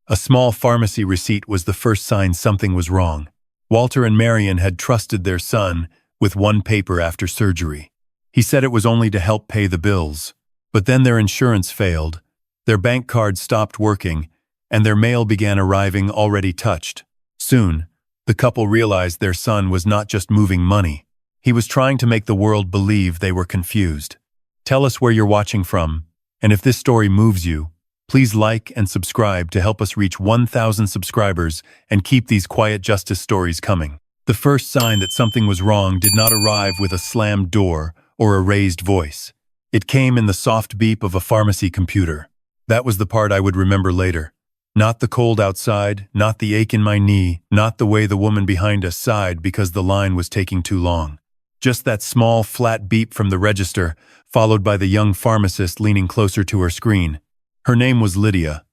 A small pharmacy receipt was the first sign something was wrong. Walter and Marian had trusted their son with one paper after surgery. He said it was only to help pay the bills. But then their insurance failed, their bank cards stopped working, and their mail began arriving already touched. Soon, the couple realized their son was not just moving money. He was trying to make the world believe they were confused. Tell us where you're watching from, and if this story moves you, please like and subscribe to help us reach 1,000 subscribers and keep these quiet justice stories coming. The first sign that something was wrong did not arrive with a slammed door or a raised voice. It came in the soft beep of a pharmacy computer. That was the part I would remember later. Not the cold outside, not the ache in my knee, not the way the woman behind us sighed because the line was taking too long. Just that small, flat beep from the register, followed by the young pharmacist leaning closer to her screen. Her name was Lydia.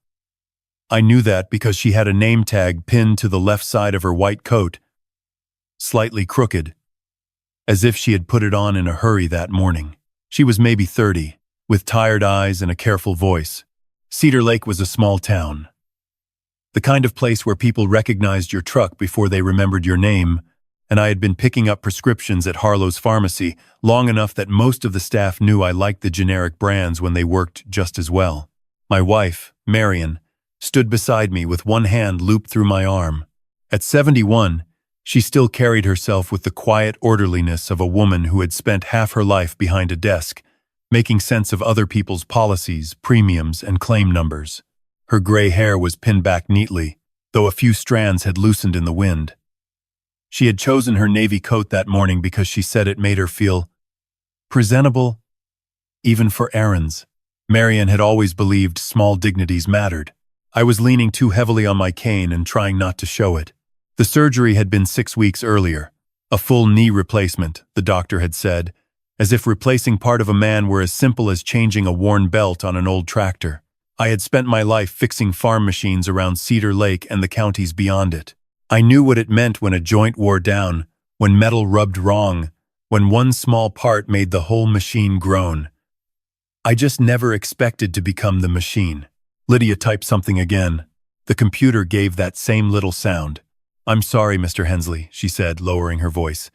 I knew that because she had a name tag pinned to the left side of her white coat, slightly crooked, as if she had put it on in a hurry that morning. She was maybe 30, with tired eyes and a careful voice. Cedar Lake was a small town. The kind of place where people recognized your truck before they remembered your name, and I had been picking up prescriptions at Harlow's pharmacy long enough that most of the staff knew I liked the generic brands when they worked just as well. My wife, Marian, stood beside me with one hand looped through my arm. At 71, she still carried herself with the quiet orderliness of a woman who had spent half her life behind a desk, making sense of other people's policies, premiums, and claim numbers. Her gray hair was pinned back neatly, though a few strands had loosened in the wind. She had chosen her navy coat that morning because she said it made her feel presentable, even for errands. Marian had always believed small dignities mattered. I was leaning too heavily on my cane and trying not to show it. The surgery had been 6 weeks earlier. A full knee replacement, the doctor had said, as if replacing part of a man were as simple as changing a worn belt on an old tractor. I had spent my life fixing farm machines around Cedar Lake and the counties beyond it. I knew what it meant when a joint wore down, when metal rubbed wrong, when one small part made the whole machine groan. I just never expected to become the machine. Lydia typed something again. The computer gave that same little sound. "I'm sorry, Mr. Hensley," she said, lowering her voice.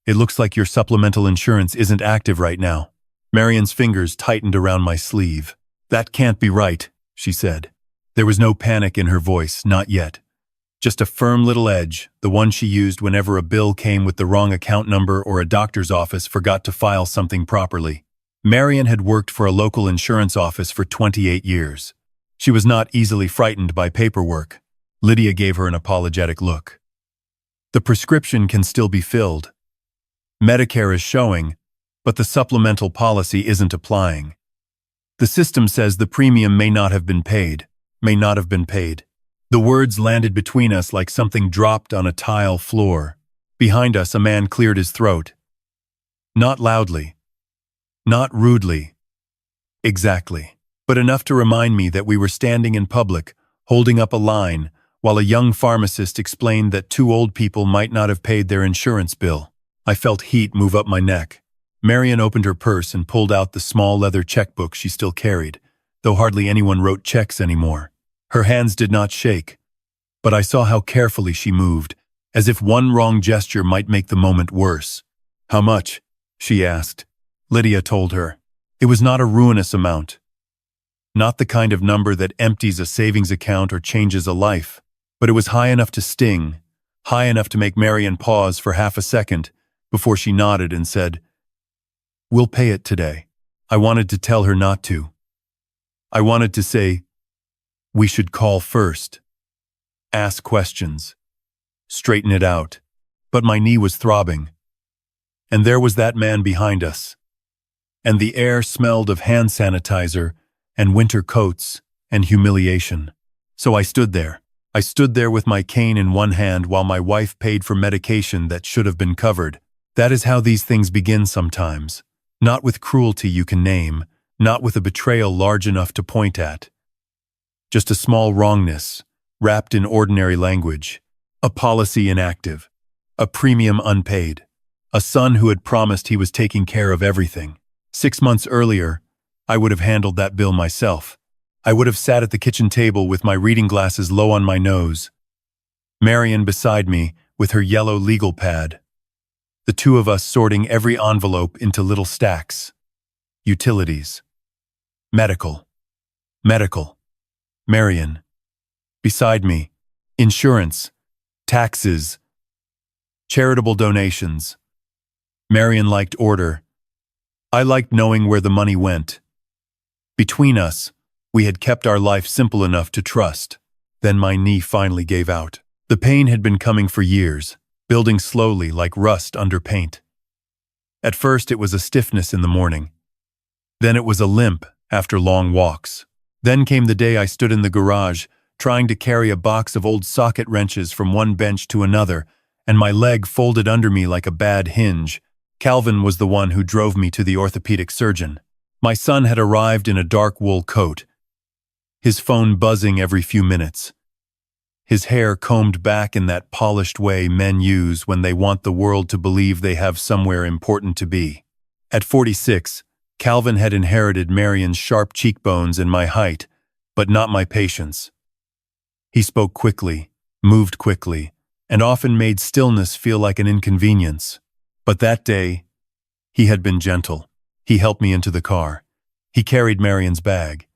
"It looks like your supplemental insurance isn't active right now." Marian's fingers tightened around my sleeve. "That can't be right," she said. There was no panic in her voice, not yet. Just a firm little edge, the one she used whenever a bill came with the wrong account number or a doctor's office forgot to file something properly. Marian had worked for a local insurance office for 28 years. She was not easily frightened by paperwork. Lydia gave her an apologetic look. "The prescription can still be filled. Medicare is showing, but the supplemental policy isn't applying. The system says the premium may not have been paid, may not have been paid." The words landed between us like something dropped on a tile floor. Behind us, a man cleared his throat. Not loudly. Not rudely. Exactly. But enough to remind me that we were standing in public, holding up a line, while a young pharmacist explained that 2 old people might not have paid their insurance bill. I felt heat move up my neck. Marian opened her purse and pulled out the small leather checkbook she still carried, though hardly anyone wrote checks anymore. Her hands did not shake, but I saw how carefully she moved, as if one wrong gesture might make the moment worse. "How much?" she asked. Lydia told her. It was not a ruinous amount. Not the kind of number that empties a savings account or changes a life, but it was high enough to sting, high enough to make Marian pause for half a second before she nodded and said, "We'll pay it today." I wanted to tell her not to. I wanted to say, "We should call first. Ask questions. Straighten it out." But my knee was throbbing. And there was that man behind us. And the air smelled of hand sanitizer and winter coats and humiliation. So I stood there. I stood there with my cane in one hand while my wife paid for medication that should have been covered. That is how these things begin sometimes. Not with cruelty you can name, not with a betrayal large enough to point at. Just a small wrongness, wrapped in ordinary language, a policy inactive, a premium unpaid, a son who had promised he was taking care of everything. 6 months earlier, I would have handled that bill myself. I would have sat at the kitchen table with my reading glasses low on my nose. Marian beside me with her yellow legal pad. The two of us sorting every envelope into little stacks. Utilities. Medical. Medical. Marian. Beside me. Insurance. Taxes. Charitable donations. Marian liked order. I liked knowing where the money went. Between us, we had kept our life simple enough to trust. Then my knee finally gave out. The pain had been coming for years, building slowly like rust under paint. At first it was a stiffness in the morning. Then it was a limp after long walks. Then came the day I stood in the garage, trying to carry a box of old socket wrenches from one bench to another, and my leg folded under me like a bad hinge. Calvin was the one who drove me to the orthopedic surgeon. My son had arrived in a dark wool coat, his phone buzzing every few minutes. His hair combed back in that polished way men use when they want the world to believe they have somewhere important to be. At 46, Calvin had inherited Marian's sharp cheekbones and my height, but not my patience. He spoke quickly, moved quickly, and often made stillness feel like an inconvenience. But that day, he had been gentle. He helped me into the car. He carried Marian's bag.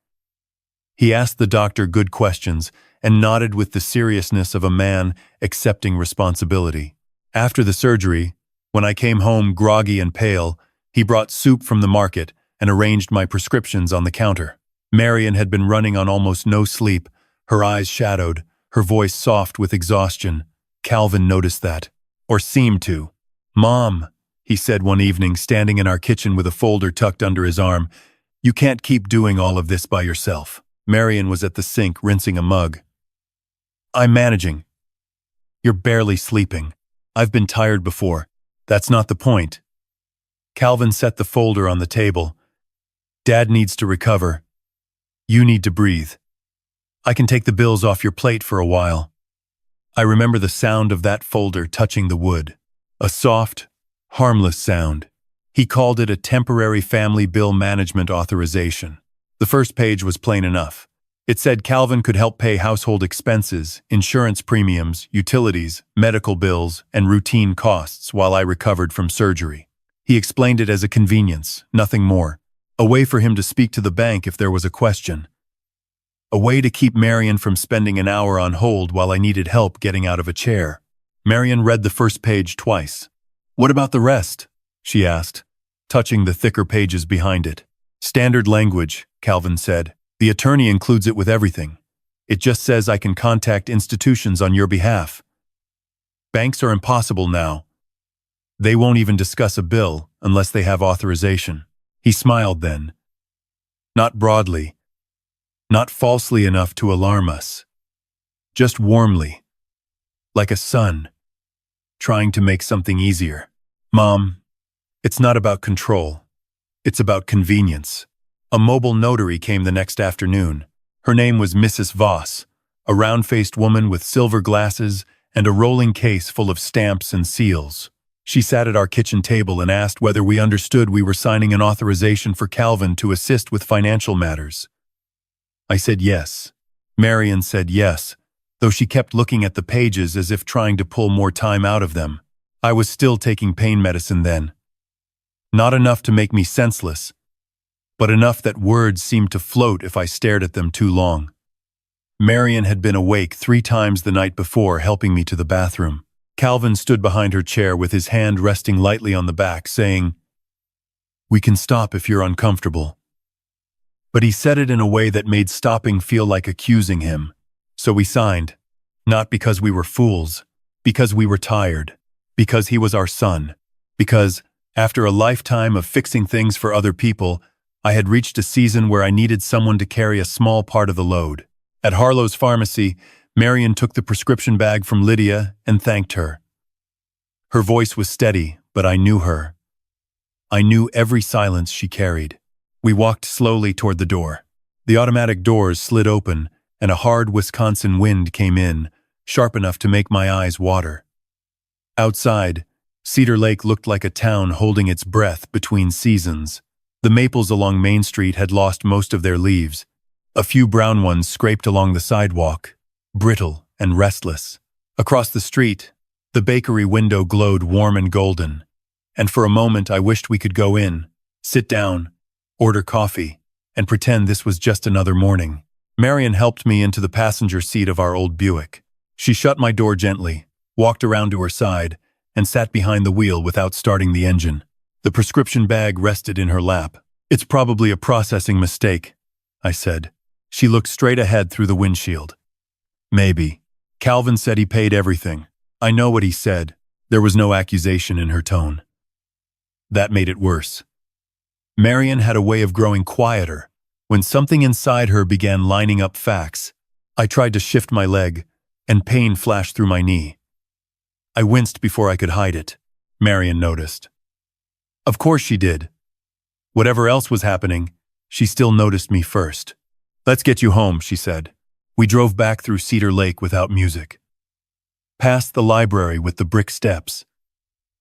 He asked the doctor good questions and nodded with the seriousness of a man accepting responsibility. After the surgery, when I came home groggy and pale, he brought soup from the market and arranged my prescriptions on the counter. Marian had been running on almost no sleep, her eyes shadowed, her voice soft with exhaustion. Calvin noticed that, or seemed to. "Mom," he said one evening, standing in our kitchen with a folder tucked under his arm, "you can't keep doing all of this by yourself." Marian was at the sink rinsing a mug. "I'm managing." "You're barely sleeping. I've been tired before. That's not the point." Calvin set the folder on the table. "Dad needs to recover. You need to breathe. I can take the bills off your plate for a while." I remember the sound of that folder touching the wood. A soft, harmless sound. He called it a temporary family bill management authorization. The first page was plain enough. It said Calvin could help pay household expenses, insurance premiums, utilities, medical bills, and routine costs while I recovered from surgery. He explained it as a convenience, nothing more. A way for him to speak to the bank if there was a question. A way to keep Marian from spending an hour on hold while I needed help getting out of a chair. Marian read the first page twice. "What about the rest?" she asked, touching the thicker pages behind it. "Standard language," Calvin said. "The attorney includes it with everything. It just says I can contact institutions on your behalf. Banks are impossible now. They won't even discuss a bill unless they have authorization." He smiled then. Not broadly, not falsely enough to alarm us. Just warmly, like a son, trying to make something easier. "Mom, it's not about control. It's about convenience." A mobile notary came the next afternoon. Her name was Mrs. Voss, a round-faced woman with silver glasses and a rolling case full of stamps and seals. She sat at our kitchen table and asked whether we understood we were signing an authorization for Calvin to assist with financial matters. I said yes. Marian said yes, though she kept looking at the pages as if trying to pull more time out of them. I was still taking pain medicine then. Not enough to make me senseless, but enough that words seemed to float if I stared at them too long. Marian had been awake 3 times the night before, helping me to the bathroom. Calvin stood behind her chair with his hand resting lightly on the back, saying, "We can stop if you're uncomfortable." But he said it in a way that made stopping feel like accusing him. So we signed, not because we were fools, because we were tired, because he was our son, because, after a lifetime of fixing things for other people, I had reached a season where I needed someone to carry a small part of the load. At Harlow's pharmacy, Marian took the prescription bag from Lydia and thanked her. Her voice was steady, but I knew her. I knew every silence she carried. We walked slowly toward the door. The automatic doors slid open, and a hard Wisconsin wind came in, sharp enough to make my eyes water. Outside, Cedar Lake looked like a town holding its breath between seasons. The maples along Main Street had lost most of their leaves, A few brown ones scraped along the sidewalk, brittle and restless. Across the street, the bakery window glowed warm and golden, and for a moment I wished we could go in, sit down, order coffee, and pretend this was just another morning. Marian helped me into the passenger seat of our old Buick. She shut my door gently, walked around to her side, and sat behind the wheel without starting the engine. The prescription bag rested in her lap. "It's probably a processing mistake," I said. She looked straight ahead through the windshield. "Maybe. Calvin said he paid everything." I know what he said. There was no accusation in her tone. That made it worse. Marian had a way of growing quieter. When something inside her began lining up facts, I tried to shift my leg, and pain flashed through my knee. I winced before I could hide it. Marian noticed. Of course she did. Whatever else was happening, she still noticed me first. "Let's get you home," she said. We drove back through Cedar Lake without music. Past the library with the brick steps.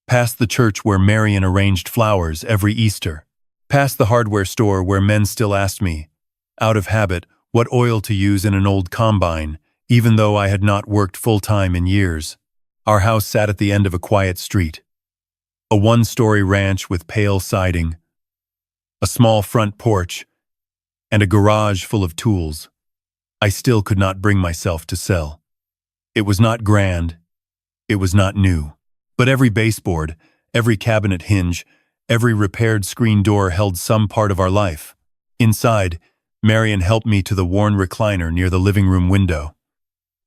Past the church where Marian arranged flowers every Easter. Past the hardware store where men still asked me, out of habit, what oil to use in an old combine, even though I had not worked full-time in years. Our house sat at the end of a quiet street. A one-story ranch with pale siding, a small front porch, and a garage full of tools. I still could not bring myself to sell. It was not grand. It was not new. But every baseboard, every cabinet hinge, every repaired screen door held some part of our life. Inside, Marian helped me to the worn recliner near the living room window.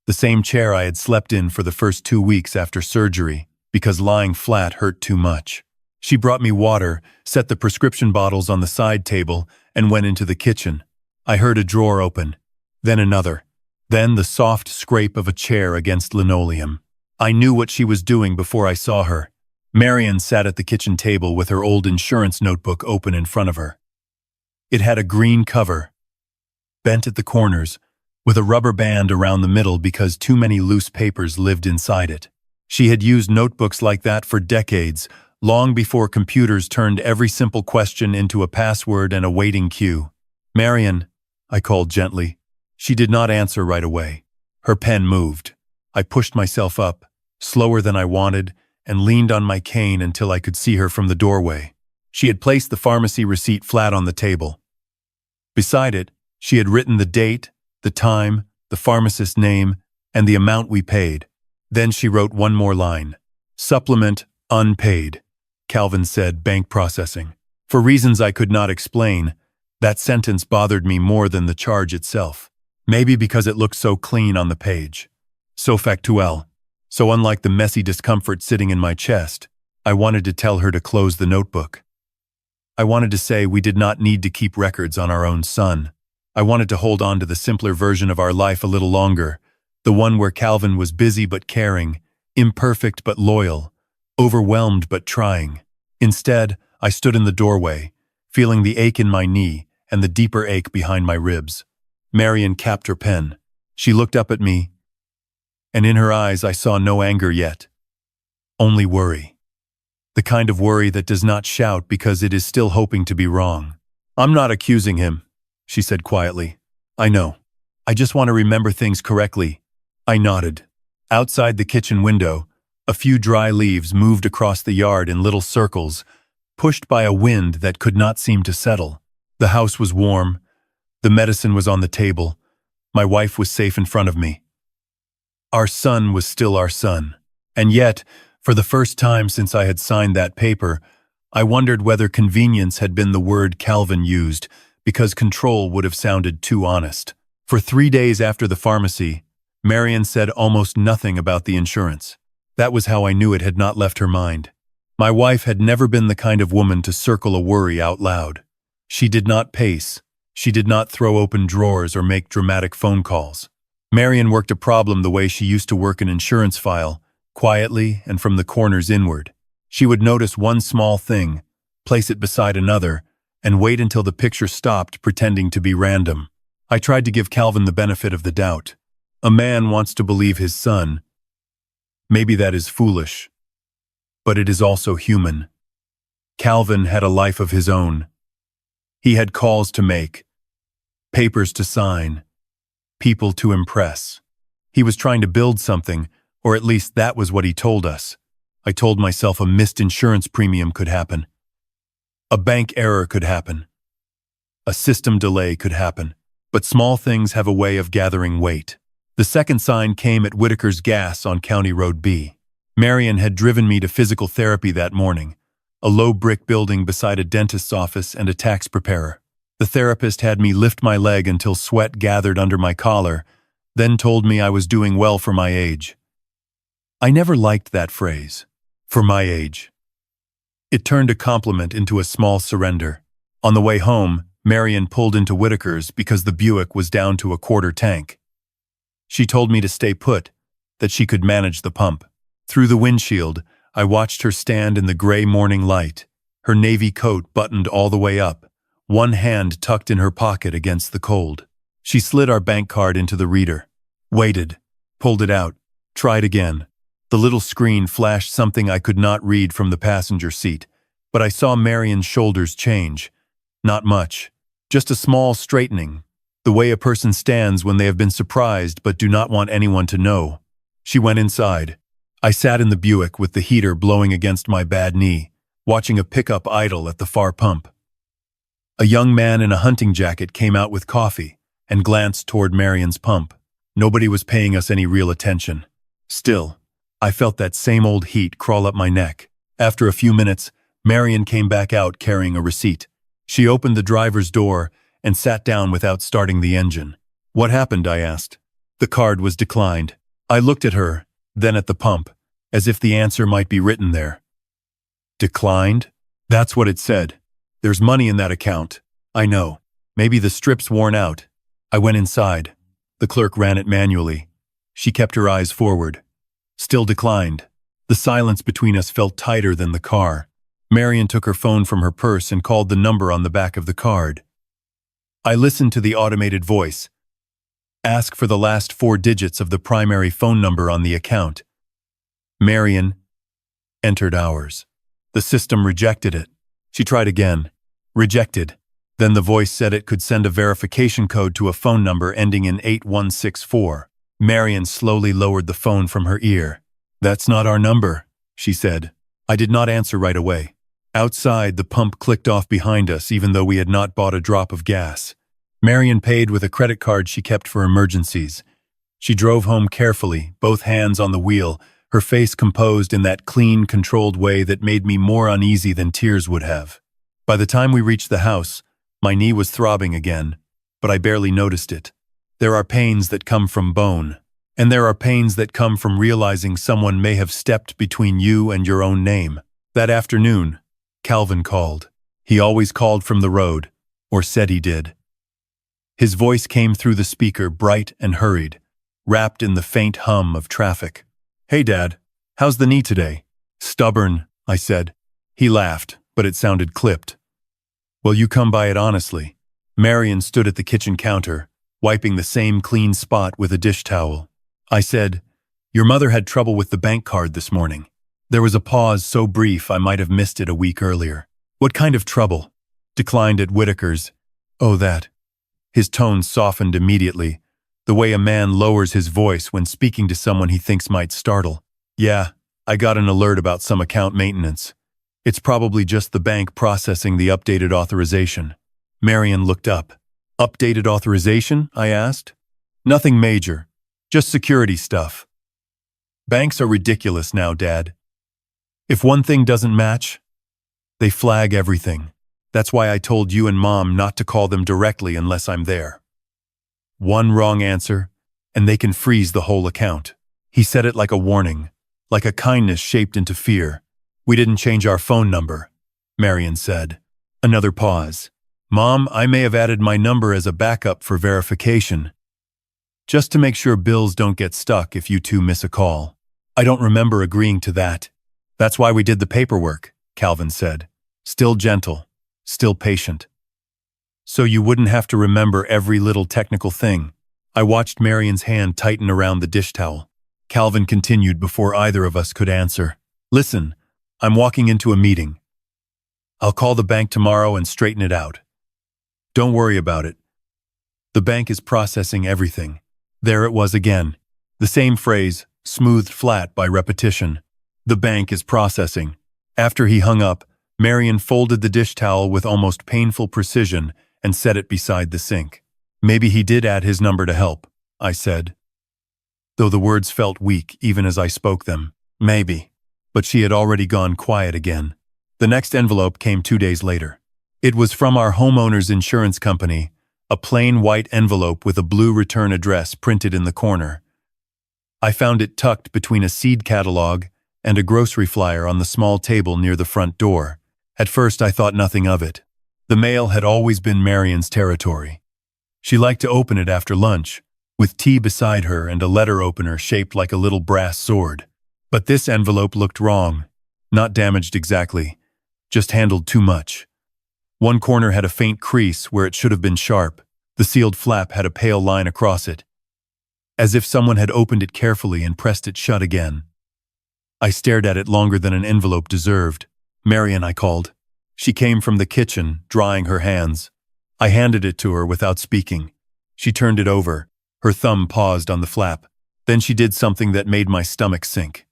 The same chair I had slept in for the first 2 weeks after surgery, because lying flat hurt too much. She brought me water, set the prescription bottles on the side table, and went into the kitchen. I heard a drawer open, then another, then the soft scrape of a chair against linoleum. I knew what she was doing before I saw her. Marian sat at the kitchen table with her old insurance notebook open in front of her. It had a green cover, bent at the corners, with a rubber band around the middle because too many loose papers lived inside it. She had used notebooks like that for decades, long before computers turned every simple question into a password and a waiting queue. "Marian," I called gently. She did not answer right away. Her pen moved. I pushed myself up, slower than I wanted, and leaned on my cane until I could see her from the doorway. She had placed the pharmacy receipt flat on the table. Beside it, she had written the date, the time, the pharmacist's name, and the amount we paid. Then she wrote one more line. "Supplement, unpaid." Calvin said, "Bank processing." For reasons I could not explain, that sentence bothered me more than the charge itself. Maybe because it looked so clean on the page. So factual. So unlike the messy discomfort sitting in my chest, I wanted to tell her to close the notebook. I wanted to say we did not need to keep records on our own son. I wanted to hold on to the simpler version of our life a little longer, the one where Calvin was busy but caring, imperfect but loyal, overwhelmed but trying. Instead, I stood in the doorway, feeling the ache in my knee and the deeper ache behind my ribs. Marian capped her pen. She looked up at me, and in her eyes I saw no anger yet, only worry. The kind of worry that does not shout because it is still hoping to be wrong. "I'm not accusing him," she said quietly. "I know. I just want to remember things correctly." I nodded. Outside the kitchen window, a few dry leaves moved across the yard in little circles, pushed by a wind that could not seem to settle. The house was warm. The medicine was on the table. My wife was safe in front of me. Our son was still our son. And yet, for the first time since I had signed that paper, I wondered whether convenience had been the word Calvin used, because control would have sounded too honest. For 3 days after the pharmacy, Marian said almost nothing about the insurance. That was how I knew it had not left her mind. My wife had never been the kind of woman to circle a worry out loud. She did not pace. She did not throw open drawers or make dramatic phone calls. Marian worked a problem the way she used to work an insurance file, quietly and from the corners inward. She would notice one small thing, place it beside another, and wait until the picture stopped pretending to be random. I tried to give Calvin the benefit of the doubt. A man wants to believe his son. Maybe that is foolish, but it is also human. Calvin had a life of his own. He had calls to make, papers to sign, people to impress. He was trying to build something, or at least that was what he told us. I told myself a missed insurance premium could happen. A bank error could happen. A system delay could happen. But small things have a way of gathering weight. The second sign came at Whitaker's Gas on County Road B. Marian had driven me to physical therapy that morning, a low brick building beside a dentist's office and a tax preparer. The therapist had me lift my leg until sweat gathered under my collar, then told me I was doing well for my age. I never liked that phrase, for my age. It turned a compliment into a small surrender. On the way home, Marian pulled into Whitaker's because the Buick was down to a quarter tank. She told me to stay put, that she could manage the pump. Through the windshield, I watched her stand in the gray morning light, her navy coat buttoned all the way up, one hand tucked in her pocket against the cold. She slid our bank card into the reader, waited, pulled it out, tried again. The little screen flashed something I could not read from the passenger seat, but I saw Marian's shoulders change. Not much, just a small straightening, the way a person stands when they have been surprised but do not want anyone to know. She went inside. I sat in the Buick with the heater blowing against my bad knee, watching a pickup idle at the far pump. A young man in a hunting jacket came out with coffee and glanced toward Marian's pump. Nobody was paying us any real attention. Still, I felt that same old heat crawl up my neck. After a few minutes, Marian came back out carrying a receipt. She opened the driver's door and sat down without starting the engine. "What happened?" I asked. The card was declined. I looked at her, then at the pump, as if the answer might be written there. Declined? That's what it said. There's money in that account. I know. Maybe the strip's worn out. I went inside. The clerk ran it manually. She kept her eyes forward. Still declined. The silence between us felt tighter than the car. Marian took her phone from her purse and called the number on the back of the card. I listened to the automated voice. Ask for the last 4 digits of the primary phone number on the account. Marian entered ours. The system rejected it. She tried again. Rejected. Then the voice said it could send a verification code to a phone number ending in 8164. Marian slowly lowered the phone from her ear. "That's not our number," she said. I did not answer right away. Outside, the pump clicked off behind us even though we had not bought a drop of gas. Marian paid with a credit card she kept for emergencies. She drove home carefully, both hands on the wheel, her face composed in that clean, controlled way that made me more uneasy than tears would have. By the time we reached the house, my knee was throbbing again, but I barely noticed it. There are pains that come from bone, and there are pains that come from realizing someone may have stepped between you and your own name. That afternoon, Calvin called. He always called from the road, or said he did. His voice came through the speaker, bright and hurried, wrapped in the faint hum of traffic. "Hey, Dad, how's the knee today?" "Stubborn," I said. He laughed, but it sounded clipped. "Well, you come by it honestly." Marian stood at the kitchen counter, wiping the same clean spot with a dish towel. I said, "Your mother had trouble with the bank card this morning." There was a pause so brief I might have missed it a week earlier. "What kind of trouble?" "Declined at Whitaker's." "Oh, that." His tone softened immediately, the way a man lowers his voice when speaking to someone he thinks might startle. "Yeah, I got an alert about some account maintenance. It's probably just the bank processing the updated authorization." Marian looked up. "Updated authorization?" I asked. "Nothing major, just security stuff." "Banks are ridiculous now, Dad. If one thing doesn't match, they flag everything. That's why I told you and Mom not to call them directly unless I'm there. One wrong answer, and they can freeze the whole account." He said it like a warning, like a kindness shaped into fear. "We didn't change our phone number," Marian said. Another pause. "Mom, I may have added my number as a backup for verification, just to make sure bills don't get stuck if you two miss a call." "I don't remember agreeing to that." "That's why we did the paperwork," Calvin said. Still gentle, still patient. "So you wouldn't have to remember every little technical thing." I watched Marian's hand tighten around the dish towel. Calvin continued before either of us could answer. "Listen, I'm walking into a meeting. I'll call the bank tomorrow and straighten it out. Don't worry about it. The bank is processing everything. There it was again. The same phrase, smoothed flat by repetition. The bank is processing. After he hung up, Marian folded the dish towel with almost painful precision and set it beside the sink. Maybe he did add his number to help, I said, though the words felt weak even as I spoke them. Maybe. But she had already gone quiet again. The next envelope came 2 days later. It was from our homeowner's insurance company, a plain white envelope with a blue return address printed in the corner. I found it tucked between a seed catalog and a grocery flyer on the small table near the front door. At first I thought nothing of it. The mail had always been Marian's territory. She liked to open it after lunch, with tea beside her and a letter opener shaped like a little brass sword. But this envelope looked wrong. Not damaged exactly, just handled too much. One corner had a faint crease where it should have been sharp. The sealed flap had a pale line across it, as if someone had opened it carefully and pressed it shut again. I stared at it longer than an envelope deserved. "Marian," I called. She came from the kitchen, drying her hands. I handed it to her without speaking. She turned it over. Her thumb paused on the flap. Then she did something that made my stomach sink.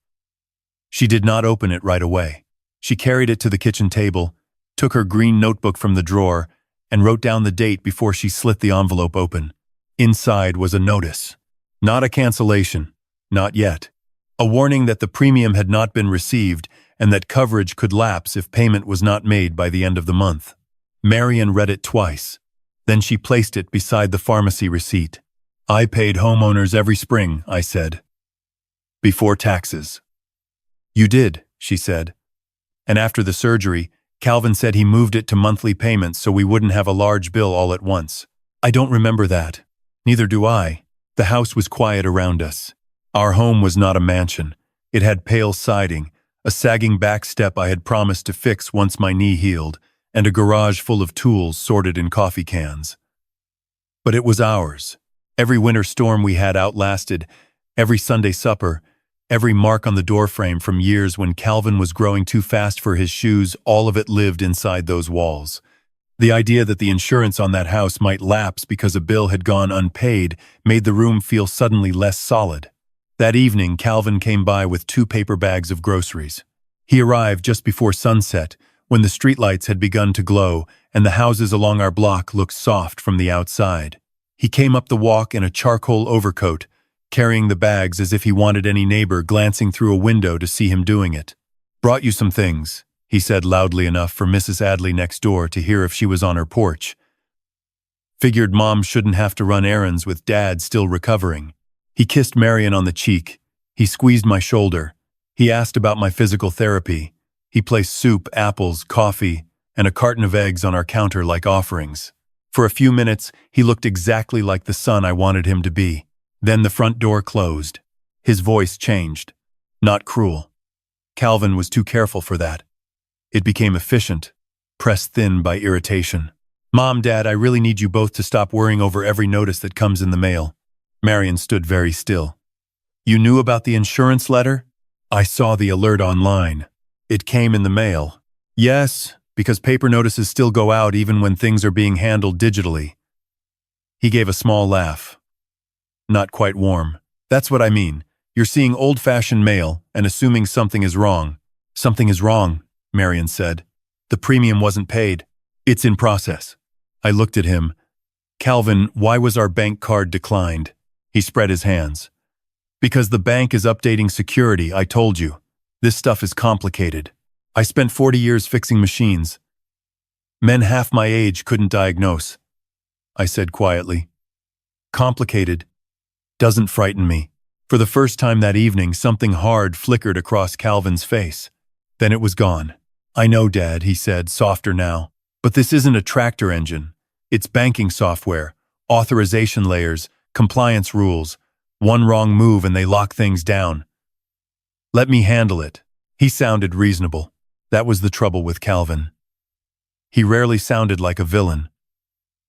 She did not open it right away. She carried it to the kitchen table, took her green notebook from the drawer, and wrote down the date before she slit the envelope open. Inside was a notice. Not a cancellation. Not yet. A warning that the premium had not been received and that coverage could lapse if payment was not made by the end of the month. Marian read it twice. Then she placed it beside the pharmacy receipt. "I paid homeowners every spring," I said. "Before taxes." "You did," she said. "And after the surgery, Calvin said he moved it to monthly payments so we wouldn't have a large bill all at once." "I don't remember that." "Neither do I." The house was quiet around us. Our home was not a mansion. It had pale siding, a sagging back step I had promised to fix once my knee healed, and a garage full of tools sorted in coffee cans. But it was ours. Every winter storm we had outlasted, every Sunday supper, every mark on the doorframe from years when Calvin was growing too fast for his shoes, all of it lived inside those walls. The idea that the insurance on that house might lapse because a bill had gone unpaid made the room feel suddenly less solid. That evening, Calvin came by with 2 paper bags of groceries. He arrived just before sunset, when the streetlights had begun to glow and the houses along our block looked soft from the outside. He came up the walk in a charcoal overcoat, carrying the bags as if he wanted any neighbor glancing through a window to see him doing it. "Brought you some things," he said loudly enough for Mrs. Adley next door to hear if she was on her porch. Figured Mom shouldn't have to run errands with Dad still recovering. He kissed Marian on the cheek. He squeezed my shoulder. He asked about my physical therapy. He placed soup, apples, coffee, and a carton of eggs on our counter like offerings. For a few minutes, he looked exactly like the son I wanted him to be. Then the front door closed. His voice changed. Not cruel. Calvin was too careful for that. It became efficient, pressed thin by irritation. "Mom, Dad, I really need you both to stop worrying over every notice that comes in the mail." Marian stood very still. "You knew about the insurance letter?" "I saw the alert online. It came in the mail." "Yes, because paper notices still go out even when things are being handled digitally." He gave a small laugh. Not quite warm. "That's what I mean. You're seeing old-fashioned mail and assuming something is wrong." "Something is wrong," Marian said. "The premium wasn't paid. It's in process." I looked at him. "Calvin, why was our bank card declined?" He spread his hands. "Because the bank is updating security, I told you. This stuff is complicated. I spent 40 years fixing machines. Men half my age couldn't diagnose," I said quietly. "Complicated doesn't frighten me." For the first time that evening, something hard flickered across Calvin's face. Then it was gone. "I know, Dad," he said, softer now. "But this isn't a tractor engine. It's banking software, authorization layers, compliance rules. One wrong move and they lock things down. Let me handle it." He sounded reasonable. That was the trouble with Calvin. He rarely sounded like a villain.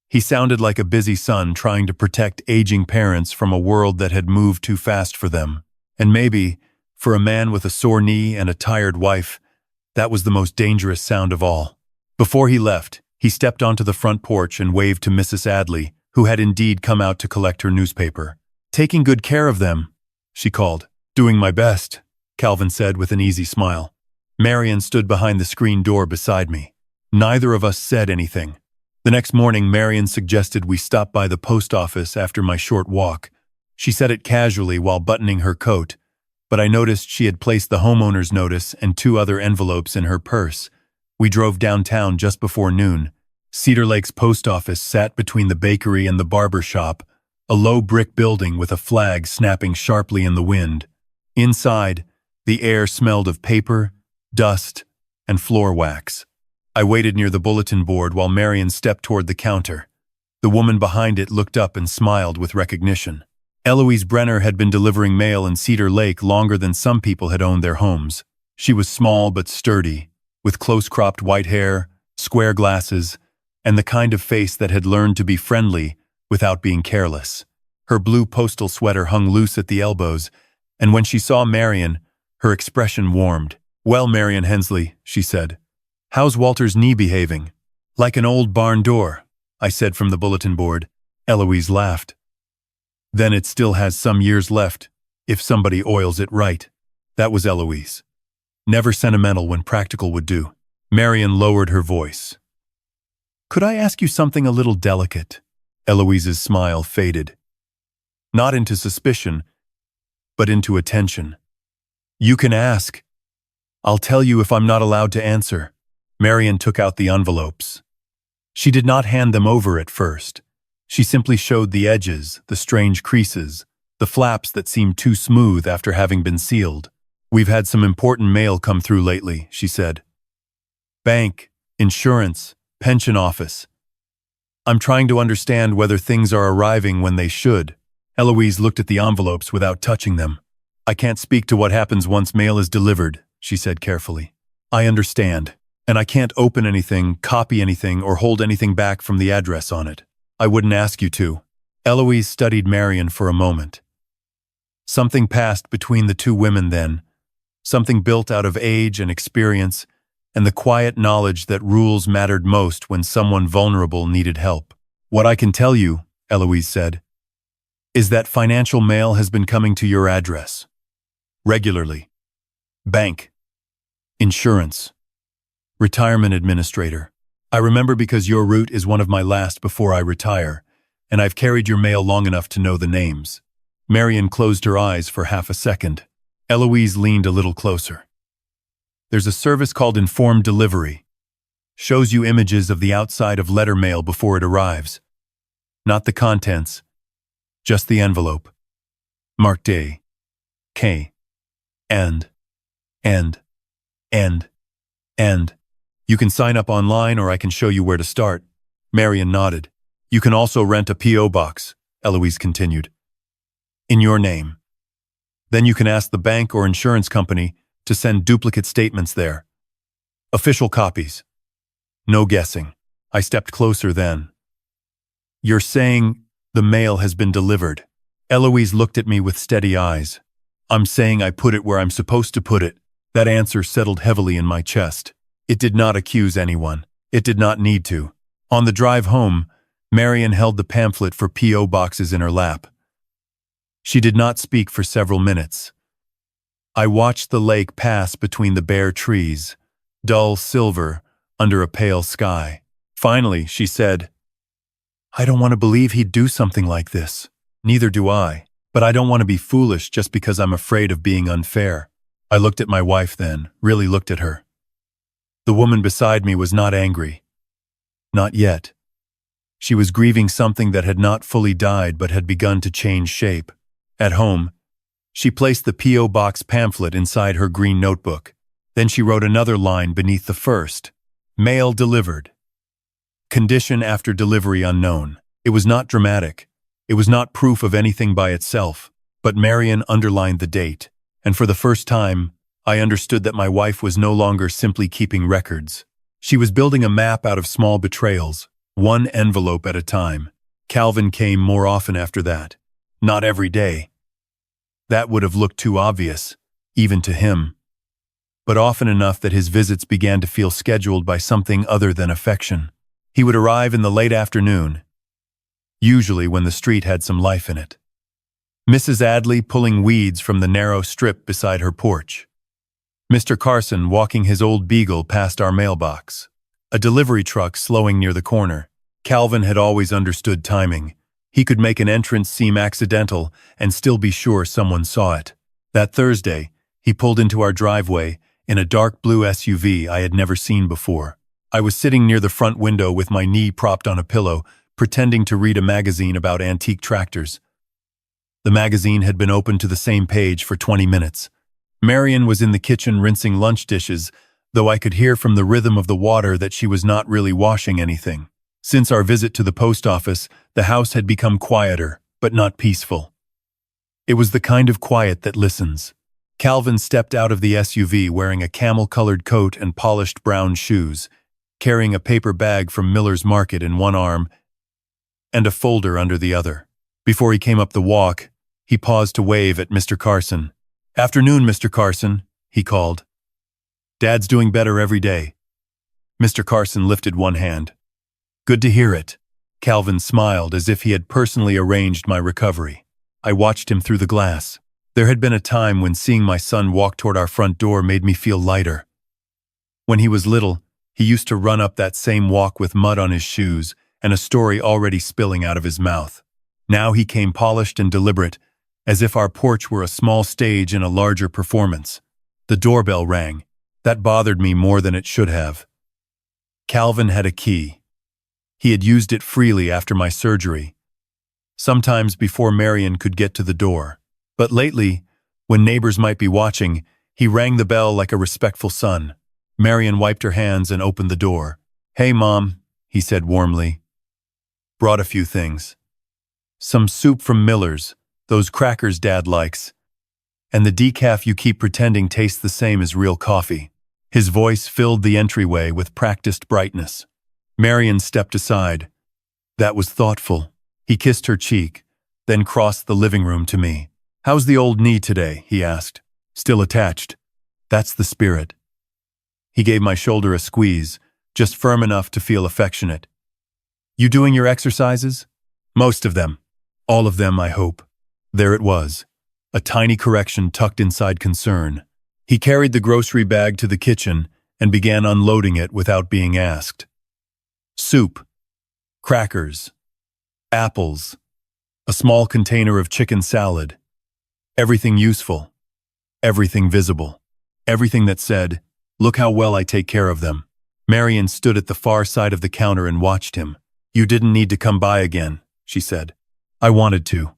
He sounded like a busy son trying to protect aging parents from a world that had moved too fast for them. And maybe, for a man with a sore knee and a tired wife, that was the most dangerous sound of all. Before he left, he stepped onto the front porch and waved to Mrs. Adley, who had indeed come out to collect her newspaper. "Taking good care of them," she called. "Doing my best," Calvin said with an easy smile. Marian stood behind the screen door beside me. Neither of us said anything. The next morning, Marian suggested we stop by the post office after my short walk. She said it casually while buttoning her coat, but I noticed she had placed the homeowner's notice and 2 other envelopes in her purse. We drove downtown just before noon. Cedar Lake's post office sat between the bakery and the barber shop, a low brick building with a flag snapping sharply in the wind. Inside, the air smelled of paper, dust, and floor wax. I waited near the bulletin board while Marian stepped toward the counter. The woman behind it looked up and smiled with recognition. Eloise Brenner had been delivering mail in Cedar Lake longer than some people had owned their homes. She was small but sturdy, with close-cropped white hair, square glasses, and the kind of face that had learned to be friendly without being careless. Her blue postal sweater hung loose at the elbows, and when she saw Marian, her expression warmed. "Well, Marian Hensley," she said, "how's Walter's knee behaving?" "Like an old barn door," I said from the bulletin board. Eloise laughed. "Then it still has some years left, if somebody oils it right." That was Eloise. Never sentimental when practical would do. Marian lowered her voice. "Could I ask you something a little delicate?" Eloise's smile faded. Not into suspicion, but into attention. "You can ask. I'll tell you if I'm not allowed to answer." Marian took out the envelopes. She did not hand them over at first. She simply showed the edges, the strange creases, the flaps that seemed too smooth after having been sealed. "We've had some important mail come through lately," she said. "Bank, insurance, pension office. I'm trying to understand whether things are arriving when they should." Eloise looked at the envelopes without touching them. "I can't speak to what happens once mail is delivered," she said carefully. "I understand. And I can't open anything, copy anything, or hold anything back from the address on it. I wouldn't ask you to." Eloise studied Marian for a moment. Something passed between the 2 women then, something built out of age and experience, and the quiet knowledge that rules mattered most when someone vulnerable needed help. "What I can tell you," Eloise said, "is that financial mail has been coming to your address. Regularly. Bank. Insurance. Retirement administrator. I remember because your route is one of my last before I retire, and I've carried your mail long enough to know the names." Marian closed her eyes for half a second. Eloise leaned a little closer. "There's a service called Informed Delivery. Shows you images of the outside of letter mail before it arrives. Not the contents, just the envelope. Marked A, K, and. You can sign up online or I can show you where to start." Marian nodded. "You can also rent a P.O. box," Eloise continued, "in your name. Then you can ask the bank or insurance company to send duplicate statements there. Official copies. No guessing." I stepped closer then. "You're saying the mail has been delivered?" Eloise looked at me with steady eyes. "I'm saying I put it where I'm supposed to put it." That answer settled heavily in my chest. It did not accuse anyone. It did not need to. On the drive home, Marian held the pamphlet for P.O. boxes in her lap. She did not speak for several minutes. I watched the lake pass between the bare trees, dull silver under a pale sky. Finally, she said, "I don't want to believe he'd do something like this." "Neither do I, but I don't want to be foolish just because I'm afraid of being unfair." I looked at my wife then, really looked at her. The woman beside me was not angry. Not yet. She was grieving something that had not fully died but had begun to change shape. At home, she placed the P.O. box pamphlet inside her green notebook. Then she wrote another line beneath the first. "Mail delivered. Condition after delivery unknown." It was not dramatic. It was not proof of anything by itself, but Marian underlined the date, and for the first time, I understood that my wife was no longer simply keeping records. She was building a map out of small betrayals, one envelope at a time. Calvin came more often after that. Not every day. That would have looked too obvious, even to him. But often enough that his visits began to feel scheduled by something other than affection. He would arrive in the late afternoon. usually when the street had some life in it. Mrs. Adley pulling weeds from the narrow strip beside her porch. Mr. Carson walking his old beagle past our mailbox. A delivery truck slowing near the corner. Calvin had always understood timing. He could make an entrance seem accidental and still be sure someone saw it. That Thursday, he pulled into our driveway in a dark blue SUV I had never seen before. I was sitting near the front window with my knee propped on a pillow, pretending to read a magazine about antique tractors. The magazine had been open to the same page for 20 minutes. Marian was in the kitchen rinsing lunch dishes, though I could hear from the rhythm of the water that she was not really washing anything. Since our visit to the post office, the house had become quieter, but not peaceful. It was the kind of quiet that listens. Calvin stepped out of the SUV wearing a camel-colored coat and polished brown shoes, carrying a paper bag from Miller's Market in one arm and a folder under the other. Before he came up the walk, he paused to wave at Mr. Carson. "Afternoon, Mr. Carson," he called. "Dad's doing better every day." Mr. Carson lifted one hand. "Good to hear it." Calvin smiled as if he had personally arranged my recovery. I watched him through the glass. There had been a time when seeing my son walk toward our front door made me feel lighter. When he was little, he used to run up that same walk with mud on his shoes and a story already spilling out of his mouth. Now he came polished and deliberate, as if our porch were a small stage in a larger performance. The doorbell rang. That bothered me more than it should have. Calvin had a key. He had used it freely after my surgery, sometimes before Marian could get to the door. But lately, when neighbors might be watching, he rang the bell like a respectful son. Marian wiped her hands and opened the door. "Hey, Mom," he said warmly. "Brought a few things. Some soup from Miller's, those crackers Dad likes, and the decaf you keep pretending tastes the same as real coffee." His voice filled the entryway with practiced brightness. Marian stepped aside. That was thoughtful. He kissed her cheek, then crossed the living room to me. "How's the old knee today?" he asked. "Still attached." "That's the spirit." He gave my shoulder a squeeze, just firm enough to feel affectionate. "You doing your exercises?" "Most of them. All of them, I hope." There it was, a tiny correction tucked inside concern. He carried the grocery bag to the kitchen and began unloading it without being asked. Soup, crackers, apples, a small container of chicken salad. Everything useful, everything visible, everything that said, "Look how well I take care of them." Marian stood at the far side of the counter and watched him. "You didn't need to come by again," she said. "I wanted to."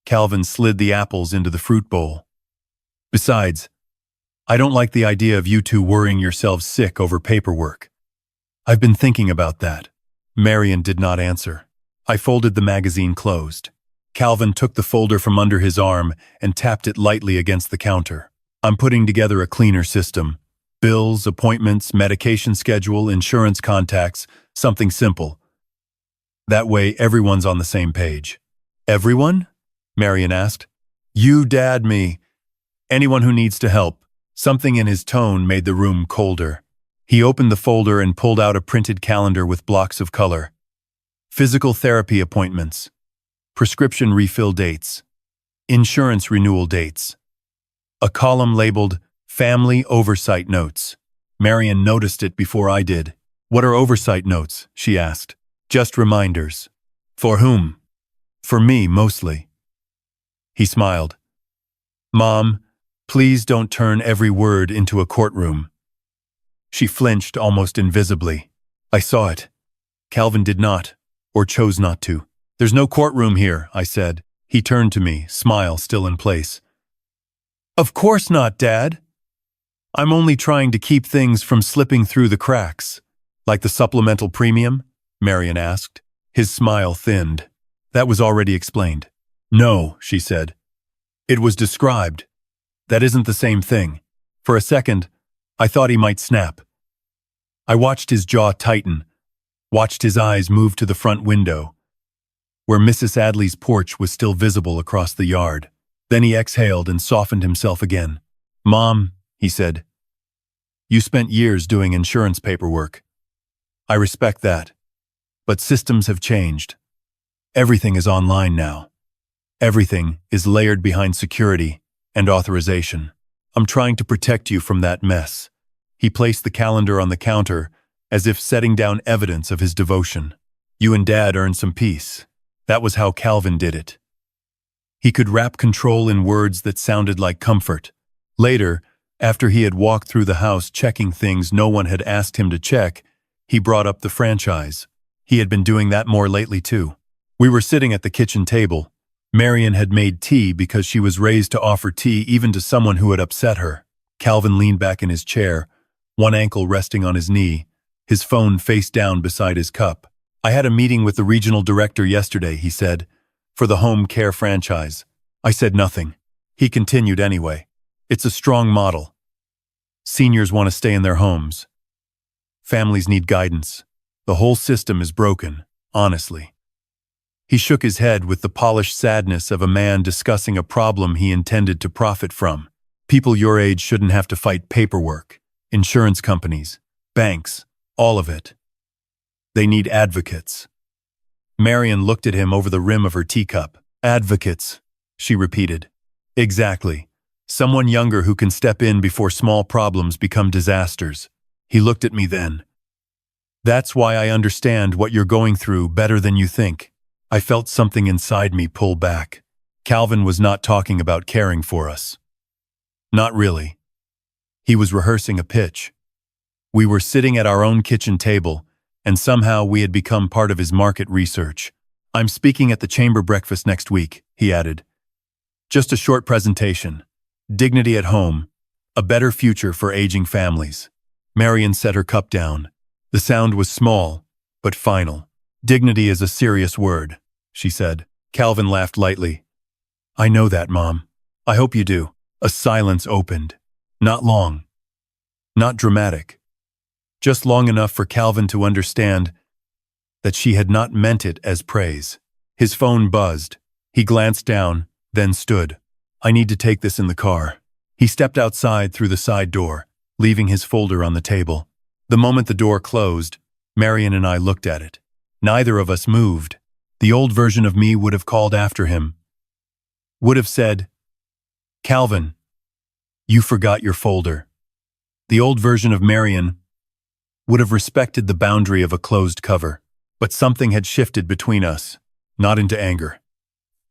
Calvin slid the apples into the fruit bowl. "Besides, I don't like the idea of you two worrying yourselves sick over paperwork. I've been thinking about that." Marian did not answer. I folded the magazine closed. Calvin took the folder from under his arm and tapped it lightly against the counter. "I'm putting together a cleaner system. Bills, appointments, medication schedule, insurance contacts, something simple. That way everyone's on the same page." "Everyone?" Marian asked. "You, Dad, me. Anyone who needs to help." Something in his tone made the room colder. He opened the folder and pulled out a printed calendar with blocks of color. Physical therapy appointments, prescription refill dates, insurance renewal dates. A column labeled Family Oversight Notes. Marian noticed it before I did. "What are oversight notes?" she asked. "Just reminders." "For whom?" "For me, mostly." He smiled. "Mom, please don't turn every word into a courtroom." She flinched almost invisibly. I saw it. Calvin did not, or chose not to. "There's no courtroom here," I said. He turned to me, smile still in place. "Of course not, Dad. I'm only trying to keep things from slipping through the cracks." "Like the supplemental premium?" Marian asked. His smile thinned. "That was already explained." "No," she said. "It was described. That isn't the same thing." For a second, I thought he might snap. I watched his jaw tighten, watched his eyes move to the front window, where Mrs. Adley's porch was still visible across the yard. Then he exhaled and softened himself again. "Mom," he said, "you spent years doing insurance paperwork. I respect that. But systems have changed. Everything is online now. Everything is layered behind security and authorization. I'm trying to protect you from that mess." He placed the calendar on the counter as if setting down evidence of his devotion. "You and Dad earned some peace. That was how Calvin did it." He could wrap control in words that sounded like comfort. Later, after he had walked through the house checking things no one had asked him to check, he brought up the franchise. He had been doing that more lately too. We were sitting at the kitchen table. Marian had made tea because she was raised to offer tea even to someone who had upset her. Calvin leaned back in his chair, one ankle resting on his knee, his phone face down beside his cup. "I had a meeting with the regional director yesterday," he said, "for the home care franchise." I said nothing. He continued anyway. "It's a strong model. Seniors want to stay in their homes. Families need guidance. The whole system is broken, honestly." He shook his head with the polished sadness of a man discussing a problem he intended to profit from. "People your age shouldn't have to fight paperwork, insurance companies, banks, all of it. They need advocates." Marian looked at him over the rim of her teacup. "Advocates," she repeated. "Exactly. Someone younger who can step in before small problems become disasters." He looked at me then. "That's why I understand what you're going through better than you think." I felt something inside me pull back. Calvin was not talking about caring for us. Not really. He was rehearsing a pitch. We were sitting at our own kitchen table, and somehow we had become part of his market research. "I'm speaking at the chamber breakfast next week," he added. "Just a short presentation. Dignity at home. A better future for aging families." Marian set her cup down. The sound was small, but final. "Dignity is a serious word," she said. Calvin laughed lightly. "I know that, Mom. I hope you do." A silence opened. Not long. Not dramatic. Just long enough for Calvin to understand that she had not meant it as praise. His phone buzzed. He glanced down, then stood. "I need to take this in the car." He stepped outside through the side door, leaving his folder on the table. The moment the door closed, Marian and I looked at it. Neither of us moved. The old version of me would have called after him. Would have said, "Calvin, you forgot your folder." The old version of Marian would have respected the boundary of a closed cover. But something had shifted between us. Not into anger.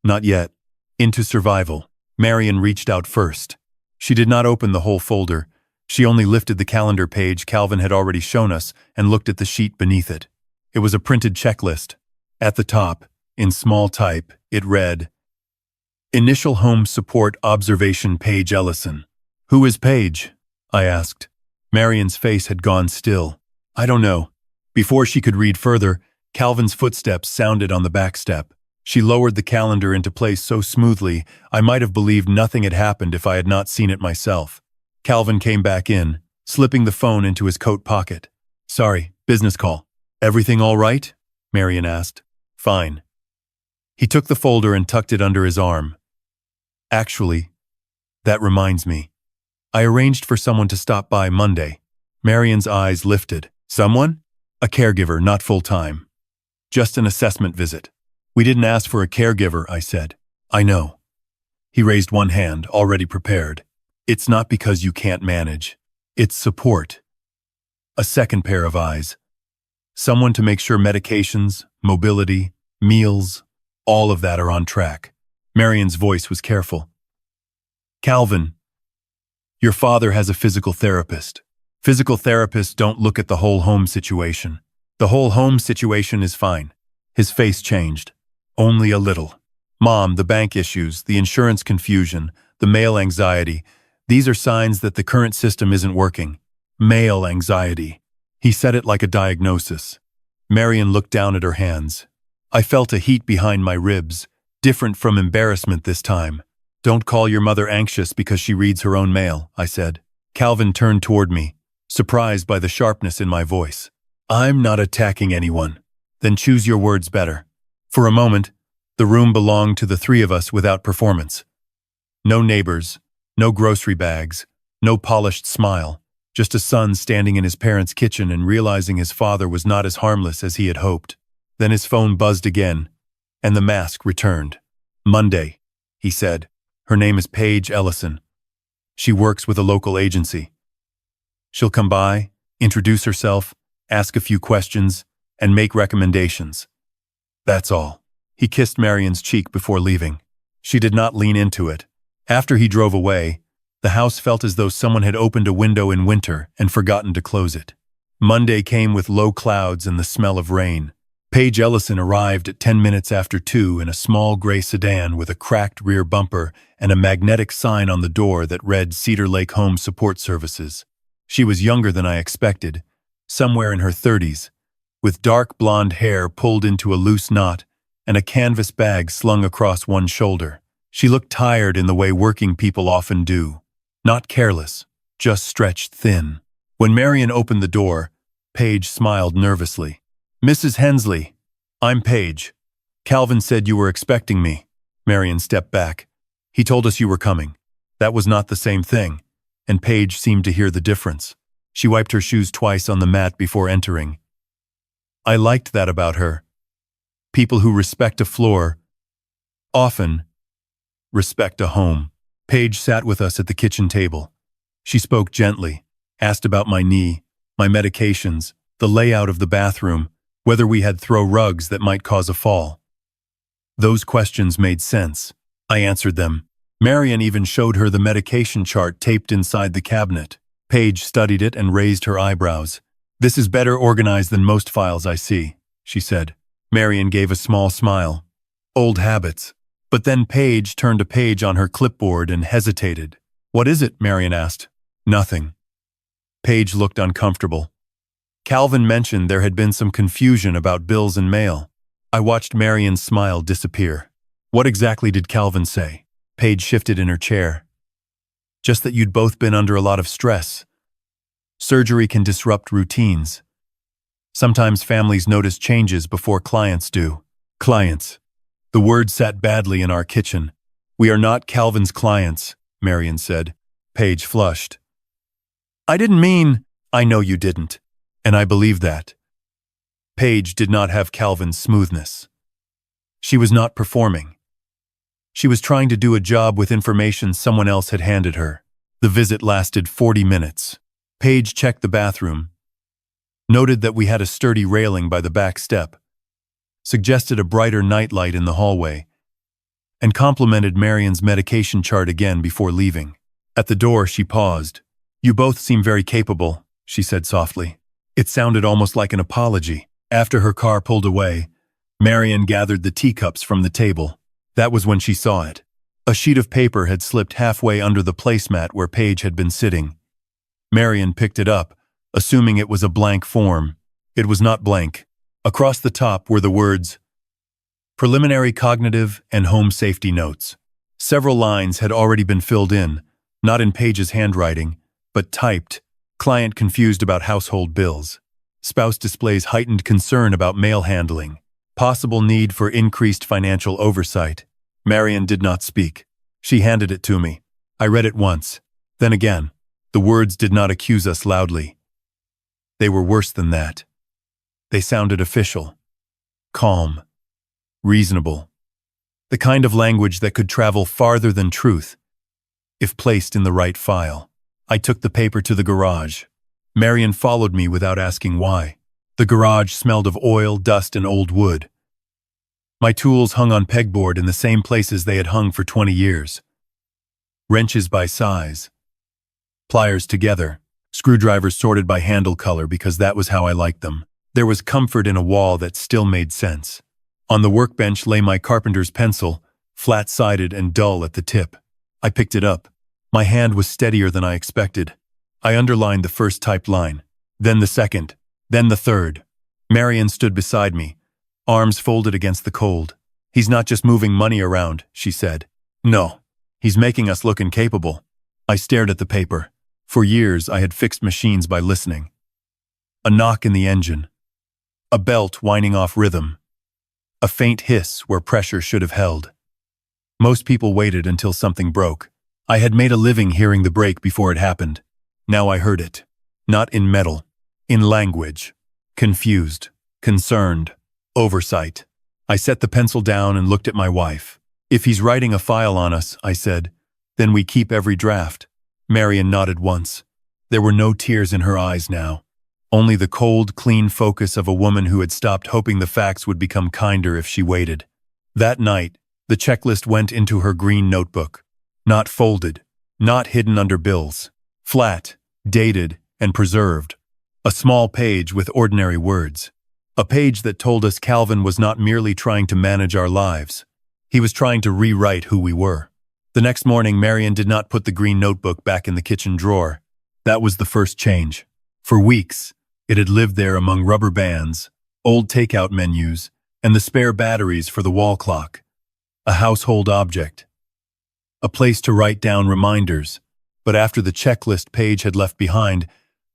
Not yet. Into survival. Marian reached out first. She did not open the whole folder. She only lifted the calendar page Calvin had already shown us and looked at the sheet beneath it. It was a printed checklist. At the top, in small type, it read, "Initial Home Support Observation Paige Ellison." "Who is Paige?" I asked. Marian's face had gone still. "I don't know." Before she could read further, Calvin's footsteps sounded on the back step. She lowered the calendar into place so smoothly, I might have believed nothing had happened if I had not seen it myself. Calvin came back in, slipping the phone into his coat pocket. "Sorry, business call." "Everything all right?" Marian asked. "Fine." He took the folder and tucked it under his arm. "Actually, that reminds me. I arranged for someone to stop by Monday." Marian's eyes lifted. "Someone?" "A caregiver, not full-time. Just an assessment visit." "We didn't ask for a caregiver," I said. "I know." He raised one hand, already prepared. "It's not because you can't manage. It's support." A second pair of eyes. Someone to make sure medications, mobility, meals, all of that are on track. Marian's voice was careful. "Calvin, your father has a physical therapist. Physical therapists don't look at the whole home situation. The whole home situation is fine." His face changed. "Only a little. Mom, the bank issues, the insurance confusion, the mail anxiety, these are signs that the current system isn't working. Mail anxiety." He said it like a diagnosis. Marian looked down at her hands. I felt a heat behind my ribs, different from embarrassment this time. "Don't call your mother anxious because she reads her own mail," I said. Calvin turned toward me, surprised by the sharpness in my voice. "I'm not attacking anyone." "Then choose your words better." For a moment, the room belonged to the three of us without performance. No neighbors, no grocery bags, no polished smile, just a son standing in his parents' kitchen and realizing his father was not as harmless as he had hoped. Then his phone buzzed again, and the mask returned. "Monday," he said. "Her name is Paige Ellison. She works with a local agency. She'll come by, introduce herself, ask a few questions, and make recommendations. That's all." He kissed Marian's cheek before leaving. She did not lean into it. After he drove away, the house felt as though someone had opened a window in winter and forgotten to close it. Monday came with low clouds and the smell of rain. Paige Ellison arrived at 10 minutes after 2 in a small gray sedan with a cracked rear bumper and a magnetic sign on the door that read Cedar Lake Home Support Services. She was younger than I expected, somewhere in her 30s, with dark blonde hair pulled into a loose knot and a canvas bag slung across one shoulder. She looked tired in the way working people often do. Not careless, just stretched thin. When Marian opened the door, Paige smiled nervously. "Mrs. Hensley, I'm Paige. Calvin said you were expecting me." Marian stepped back. "He told us you were coming." That was not the same thing, and Paige seemed to hear the difference. She wiped her shoes twice on the mat before entering. I liked that about her. People who respect a floor often respect a home. Paige sat with us at the kitchen table. She spoke gently, asked about my knee, my medications, the layout of the bathroom, whether we had throw rugs that might cause a fall. Those questions made sense. I answered them. Marian even showed her the medication chart taped inside the cabinet. Paige studied it and raised her eyebrows. "This is better organized than most files I see," she said. Marian gave a small smile. Old habits. But then Paige turned a page on her clipboard and hesitated. "What is it?" Marian asked. "Nothing." Paige looked uncomfortable. Calvin mentioned there had been some confusion about bills and mail. I watched Marian's smile disappear. "What exactly did Calvin say?" Paige shifted in her chair. "Just that you'd both been under a lot of stress. Surgery can disrupt routines. Sometimes families notice changes before clients do." Clients. The word sat badly in our kitchen. "We are not Calvin's clients," Marian said. Paige flushed. "I didn't mean—" "I know you didn't, and I believe that." Paige did not have Calvin's smoothness. She was not performing. She was trying to do a job with information someone else had handed her. The visit lasted 40 minutes. Paige checked the bathroom, noted that we had a sturdy railing by the back step, suggested a brighter nightlight in the hallway, and complimented Marian's medication chart again before leaving. At the door, she paused. "You both seem very capable," she said softly. It sounded almost like an apology. After her car pulled away, Marian gathered the teacups from the table. That was when she saw it. A sheet of paper had slipped halfway under the placemat where Paige had been sitting. Marian picked it up, assuming it was a blank form. It was not blank. Across the top were the words, "Preliminary Cognitive and Home Safety Notes." Several lines had already been filled in, not in Paige's handwriting, but typed. "Client confused about household bills. Spouse displays heightened concern about mail handling. Possible need for increased financial oversight." Marian did not speak. She handed it to me. I read it once, then again. The words did not accuse us loudly. They were worse than that. They sounded official, calm, reasonable. The kind of language that could travel farther than truth, if placed in the right file. I took the paper to the garage. Marian followed me without asking why. The garage smelled of oil, dust, and old wood. My tools hung on pegboard in the same places they had hung for 20 years. Wrenches by size. Pliers together. Screwdrivers sorted by handle color because that was how I liked them. There was comfort in a wall that still made sense. On the workbench lay my carpenter's pencil, flat-sided and dull at the tip. I picked it up. My hand was steadier than I expected. I underlined the first typed line, then the second, then the third. Marian stood beside me, arms folded against the cold. "He's not just moving money around," she said. "No, he's making us look incapable." I stared at the paper. For years, I had fixed machines by listening. A knock in the engine. A belt whining off rhythm. A faint hiss where pressure should have held. Most people waited until something broke. I had made a living hearing the break before it happened. Now I heard it. Not in metal. In language. Confused. Concerned. Oversight. I set the pencil down and looked at my wife. If he's writing a file on us, I said, then we keep every draft. Marian nodded once. There were no tears in her eyes now. Only the cold, clean focus of a woman who had stopped hoping the facts would become kinder if she waited. That night, the checklist went into her green notebook. Not folded, not hidden under bills. Flat, dated, and preserved. A small page with ordinary words. A page that told us Calvin was not merely trying to manage our lives. He was trying to rewrite who we were. The next morning, Marian did not put the green notebook back in the kitchen drawer. That was the first change. For weeks, it had lived there among rubber bands, old takeout menus, and the spare batteries for the wall clock. A household object. A place to write down reminders. But after the checklist page had left behind,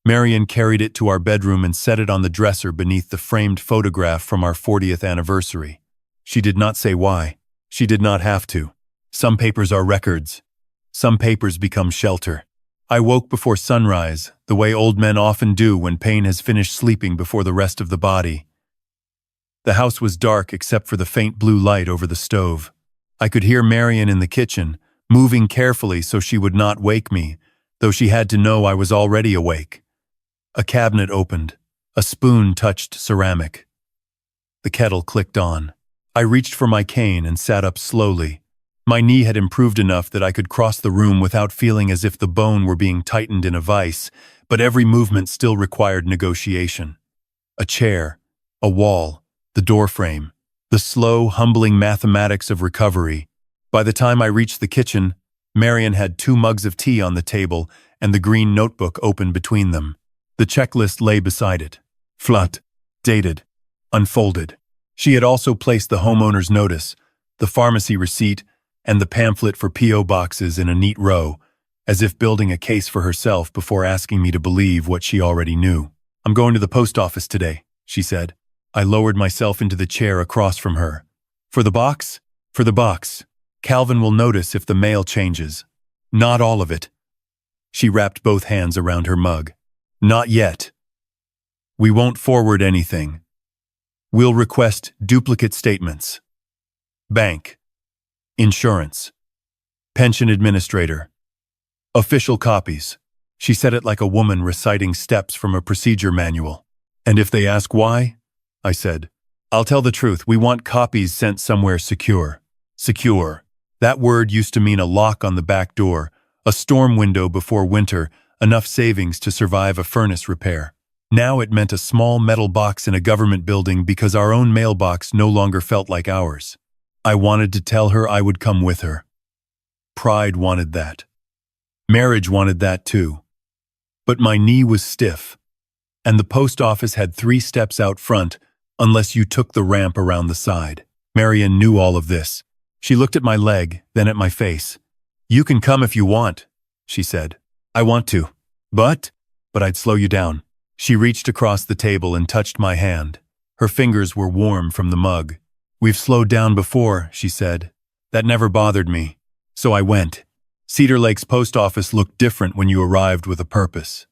Marian carried it to our bedroom and set it on the dresser beneath the framed photograph from our 40th anniversary. She did not say why. She did not have to. Some papers are records. Some papers become shelter. I woke before sunrise, the way old men often do when pain has finished sleeping before the rest of the body. The house was dark except for the faint blue light over the stove. I could hear Marian in the kitchen, moving carefully so she would not wake me, though she had to know I was already awake. A cabinet opened. A spoon touched ceramic. The kettle clicked on. I reached for my cane and sat up slowly. My knee had improved enough that I could cross the room without feeling as if the bone were being tightened in a vice, but every movement still required negotiation. A chair, a wall, the doorframe, the slow, humbling mathematics of recovery. By the time I reached the kitchen, Marian had 2 mugs of tea on the table and the green notebook open between them. The checklist lay beside it. Flat, dated, unfolded. She had also placed the homeowner's notice, the pharmacy receipt, and the pamphlet for P.O. boxes in a neat row, as if building a case for herself before asking me to believe what she already knew. I'm going to the post office today, she said. I lowered myself into the chair across from her. For the box? For the box. Calvin will notice if the mail changes. Not all of it. She wrapped both hands around her mug. Not yet. We won't forward anything. We'll request duplicate statements. Bank. Insurance. Pension administrator. Official copies. She said it like a woman reciting steps from a procedure manual. And if they ask why? I said, I'll tell the truth. We want copies sent somewhere secure. Secure. That word used to mean a lock on the back door, a storm window before winter, enough savings to survive a furnace repair. Now it meant a small metal box in a government building because our own mailbox no longer felt like ours. I wanted to tell her I would come with her. Pride wanted that. Marriage wanted that too. But my knee was stiff, and the post office had 3 steps out front unless you took the ramp around the side. Marian knew all of this. She looked at my leg, then at my face. You can come if you want, she said. I want to. But I'd slow you down. She reached across the table and touched my hand. Her fingers were warm from the mug. We've slowed down before, she said. That never bothered me. So I went. Cedar Lake's post office looked different when you arrived with a purpose.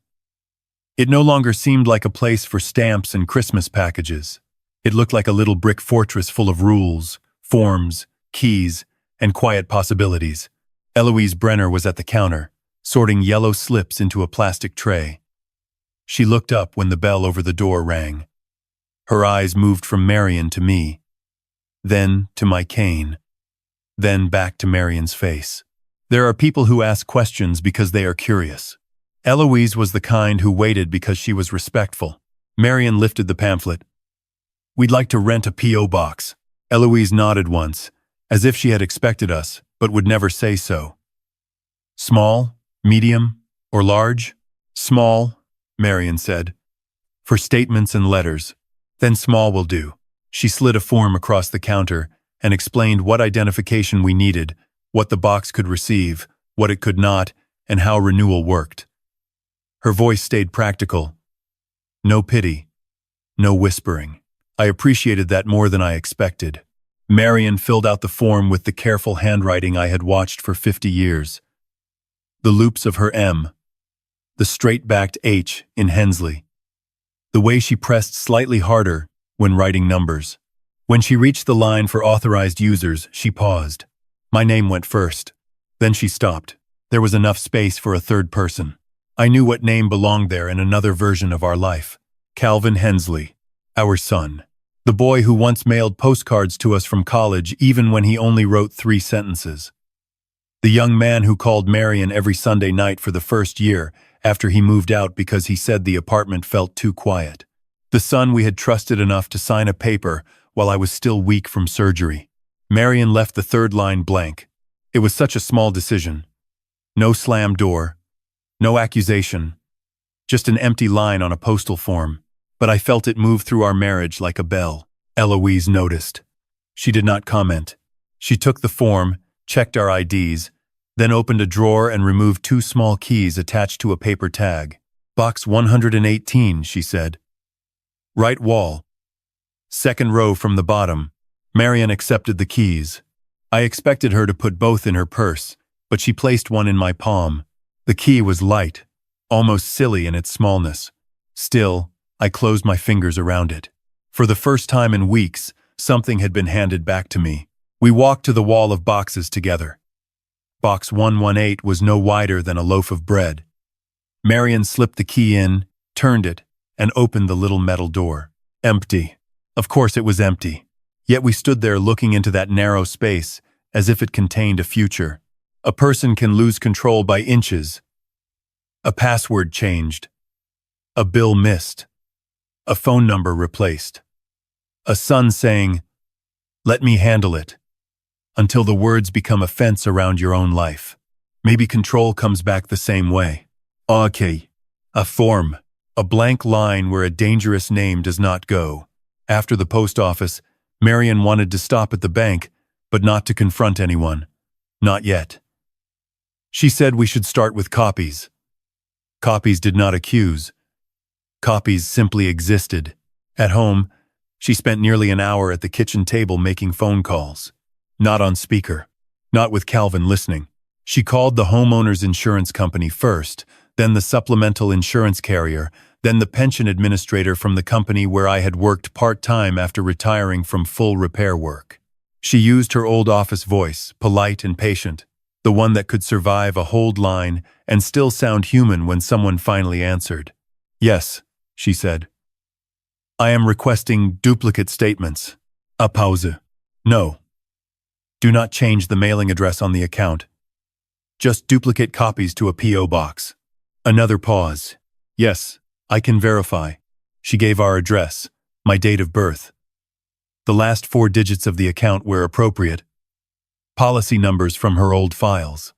It no longer seemed like a place for stamps and Christmas packages. It looked like a little brick fortress full of rules, forms, keys, and quiet possibilities. Eloise Brenner was at the counter, sorting yellow slips into a plastic tray. She looked up when the bell over the door rang. Her eyes moved from Marian to me, then to my cane, then back to Marian's face. There are people who ask questions because they are curious. Eloise was the kind who waited because she was respectful. Marian lifted the pamphlet. We'd like to rent a P.O. box. Eloise nodded once, as if she had expected us, but would never say so. Small, medium, or large? Small, Marian said. For statements and letters. Then small will do. She slid a form across the counter and explained what identification we needed, what the box could receive, what it could not, and how renewal worked. Her voice stayed practical. No pity. No whispering. I appreciated that more than I expected. Marian filled out the form with the careful handwriting I had watched for 50 years. The loops of her M. The straight-backed H in Hensley. The way she pressed slightly harder when writing numbers. When she reached the line for authorized users, she paused. My name went first. Then she stopped. There was enough space for a third person. I knew what name belonged there in another version of our life. Calvin Hensley, our son. The boy who once mailed postcards to us from college even when he only wrote 3 sentences. The young man who called Marian every Sunday night for the first year after he moved out because he said the apartment felt too quiet. The son we had trusted enough to sign a paper while I was still weak from surgery. Marian left the third line blank. It was such a small decision. No slam door. No accusation. Just an empty line on a postal form. But I felt it move through our marriage like a bell. Eloise noticed. She did not comment. She took the form, checked our IDs, then opened a drawer and removed 2 small keys attached to a paper tag. Box 118, she said. Right wall. Second row from the bottom. Marian accepted the keys. I expected her to put both in her purse, but she placed one in my palm. The key was light, almost silly in its smallness. Still, I closed my fingers around it. For the first time in weeks, something had been handed back to me. We walked to the wall of boxes together. Box 118 was no wider than a loaf of bread. Marian slipped the key in, turned it, and opened the little metal door. Empty. Of course it was empty. Yet we stood there looking into that narrow space as if it contained a future. A person can lose control by inches. A password changed. A bill missed. A phone number replaced. A son saying, "Let me handle it," until the words become a fence around your own life. Maybe control comes back the same way. Okay. A form. A blank line where a dangerous name does not go. After the post office, Marian wanted to stop at the bank, but not to confront anyone. Not yet. She said we should start with copies. Copies did not accuse. Copies simply existed. At home, she spent nearly an hour at the kitchen table making phone calls. Not on speaker. Not with Calvin listening. She called the homeowner's insurance company first, then the supplemental insurance carrier, then the pension administrator from the company where I had worked part-time after retiring from full repair work. She used her old office voice, polite and patient, the one that could survive a hold line and still sound human when someone finally answered. Yes, she said. I am requesting duplicate statements. A pause. No. Do not change the mailing address on the account. Just duplicate copies to a P.O. box. Another pause. Yes, I can verify. She gave our address, my date of birth. The last 4 digits of the account were appropriate. Policy numbers from her old files.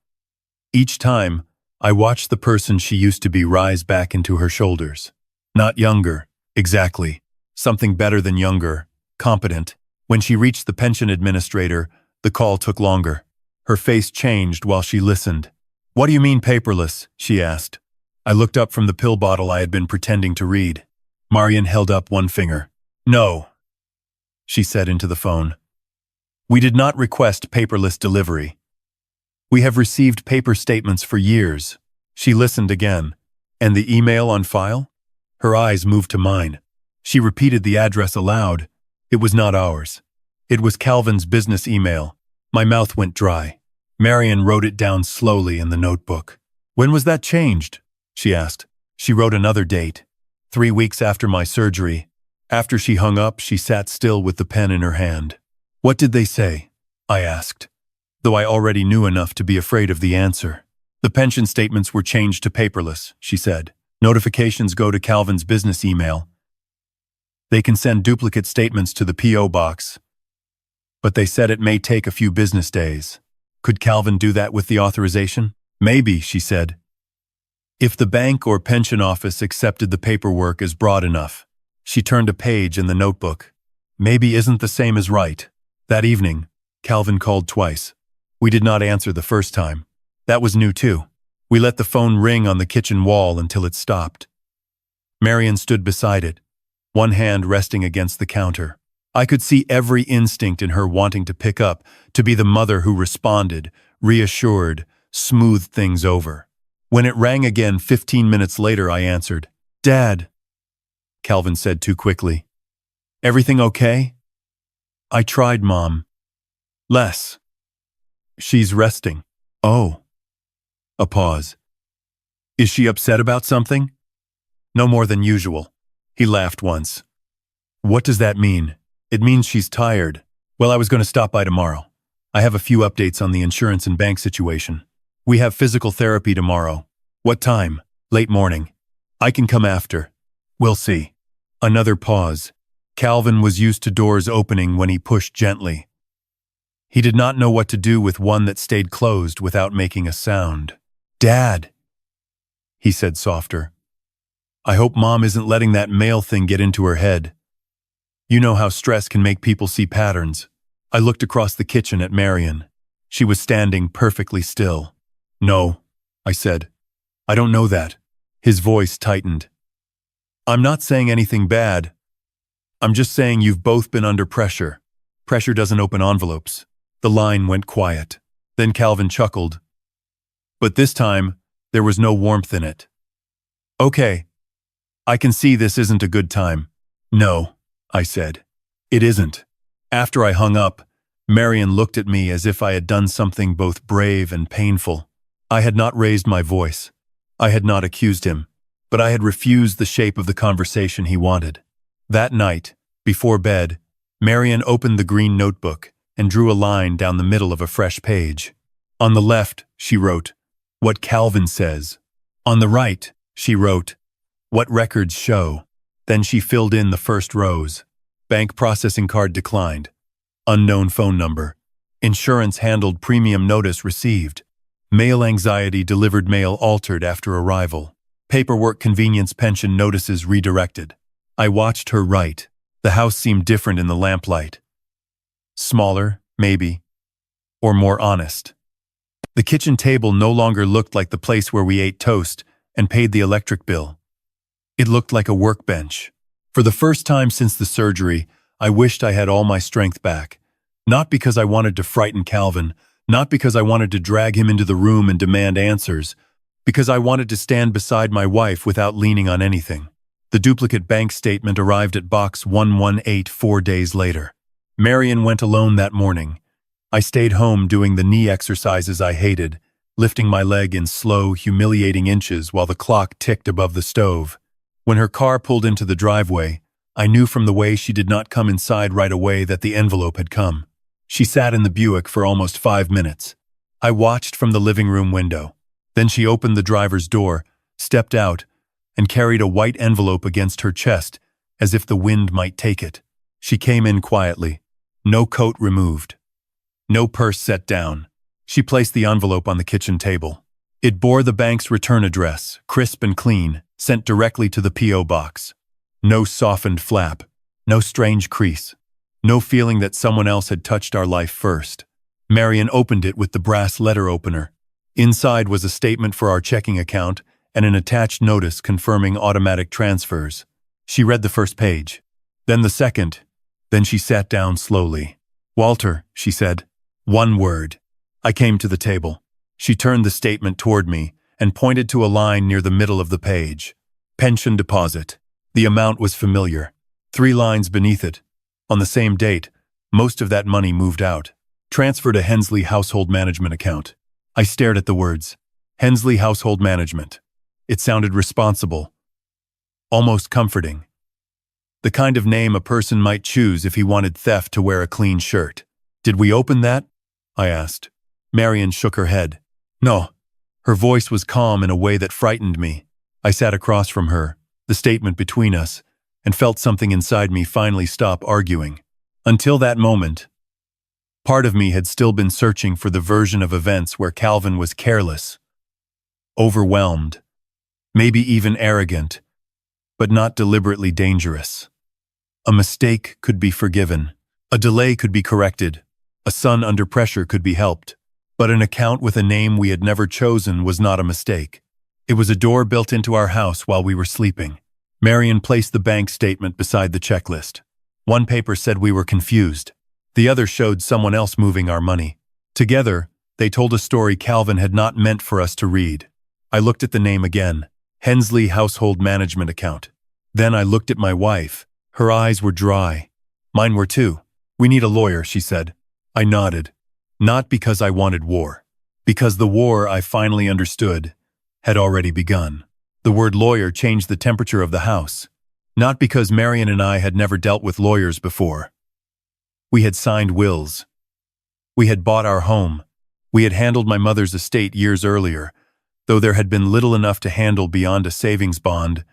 Each time, I watched the person she used to be rise back into her shoulders. Not younger, exactly. Something better than younger, competent. When she reached the pension administrator, the call took longer. Her face changed while she listened. What do you mean paperless? She asked. I looked up from the pill bottle I had been pretending to read. Marian held up one finger. No, she said into the phone. We did not request paperless delivery. We have received paper statements for years. She listened again. And the email on file? Her eyes moved to mine. She repeated the address aloud. It was not ours. It was Calvin's business email. My mouth went dry. Marian wrote it down slowly in the notebook. When was that changed? She asked. She wrote another date. 3 weeks after my surgery. After she hung up, she sat still with the pen in her hand. What did they say? I asked, though I already knew enough to be afraid of the answer. The pension statements were changed to paperless, she said. Notifications go to Calvin's business email. They can send duplicate statements to the P.O. box. But they said it may take a few business days. Could Calvin do that with the authorization? Maybe, she said. If the bank or pension office accepted the paperwork as broad enough. She turned a page in the notebook. Maybe isn't the same as right. That evening, Calvin called twice. We did not answer the first time. That was new too. We let the phone ring on the kitchen wall until it stopped. Marian stood beside it, one hand resting against the counter. I could see every instinct in her wanting to pick up, to be the mother who responded, reassured, smoothed things over. When it rang again 15 minutes later, I answered. Dad, Calvin said too quickly. Everything okay? I tried, Mom. Less. She's resting. Oh. A pause. Is she upset about something? No more than usual. He laughed once. What does that mean? It means she's tired. Well, I was going to stop by tomorrow. I have a few updates on the insurance and bank situation. We have physical therapy tomorrow. What time? Late morning. I can come after. We'll see. Another pause. Calvin was used to doors opening when he pushed gently. He did not know what to do with one that stayed closed without making a sound. Dad, he said softer. I hope Mom isn't letting that mail thing get into her head. You know how stress can make people see patterns. I looked across the kitchen at Marian. She was standing perfectly still. No, I said. I don't know that. His voice tightened. I'm not saying anything bad. I'm just saying you've both been under pressure. Pressure doesn't open envelopes. The line went quiet. Then Calvin chuckled. But this time, there was no warmth in it. Okay. I can see this isn't a good time. No, I said. It isn't. After I hung up, Marian looked at me as if I had done something both brave and painful. I had not raised my voice. I had not accused him, but I had refused the shape of the conversation he wanted. That night, before bed, Marian opened the green notebook and drew a line down the middle of a fresh page. On the left, she wrote, "What Calvin says." On the right, she wrote, "What records show." Then she filled in the first rows. Bank processing card declined. Unknown phone number. Insurance handled premium notice received. Mail anxiety delivered mail altered after arrival. Paperwork convenience pension notices redirected. I watched her write. The house seemed different in the lamplight. Smaller, maybe, or more honest. The kitchen table no longer looked like the place where we ate toast and paid the electric bill. It looked like a workbench. For the first time since the surgery, I wished I had all my strength back. Not because I wanted to frighten Calvin, not because I wanted to drag him into the room and demand answers, because I wanted to stand beside my wife without leaning on anything. The duplicate bank statement arrived at box 118 4 days later. Marian went alone that morning. I stayed home doing the knee exercises I hated, lifting my leg in slow, humiliating inches while the clock ticked above the stove. When her car pulled into the driveway, I knew from the way she did not come inside right away that the envelope had come. She sat in the Buick for almost 5 minutes. I watched from the living room window. Then she opened the driver's door, stepped out, and carried a white envelope against her chest, as if the wind might take it. She came in quietly. No coat removed. No purse set down. She placed the envelope on the kitchen table. It bore the bank's return address, crisp and clean, sent directly to the P.O. box. No softened flap. No strange crease. No feeling that someone else had touched our life first. Marian opened it with the brass letter opener. Inside was a statement for our checking account and an attached notice confirming automatic transfers. She read the first page, then the second, then she sat down slowly. "Walter," she said. One word. I came to the table. She turned the statement toward me and pointed to a line near the middle of the page. Pension deposit. The amount was familiar. 3 lines beneath it. On the same date, most of that money moved out. Transfer to Hensley Household Management account. I stared at the words. Hensley Household Management. It sounded responsible. Almost comforting. The kind of name a person might choose if he wanted theft to wear a clean shirt. Did we open that? I asked. Marian shook her head. No. Her voice was calm in a way that frightened me. I sat across from her, the statement between us, and felt something inside me finally stop arguing. Until that moment, part of me had still been searching for the version of events where Calvin was careless, overwhelmed, maybe even arrogant, but not deliberately dangerous. A mistake could be forgiven. A delay could be corrected. A son under pressure could be helped. But an account with a name we had never chosen was not a mistake. It was a door built into our house while we were sleeping. Marian placed the bank statement beside the checklist. One paper said we were confused. The other showed someone else moving our money. Together, they told a story Calvin had not meant for us to read. I looked at the name again. Hensley Household Management account. Then I looked at my wife. Her eyes were dry. Mine were too. We need a lawyer, she said. I nodded. Not because I wanted war. Because the war, I finally understood, had already begun. The word lawyer changed the temperature of the house. Not because Marian and I had never dealt with lawyers before. We had signed wills. We had bought our home. We had handled my mother's estate years earlier, though there had been little enough to handle beyond a savings bond,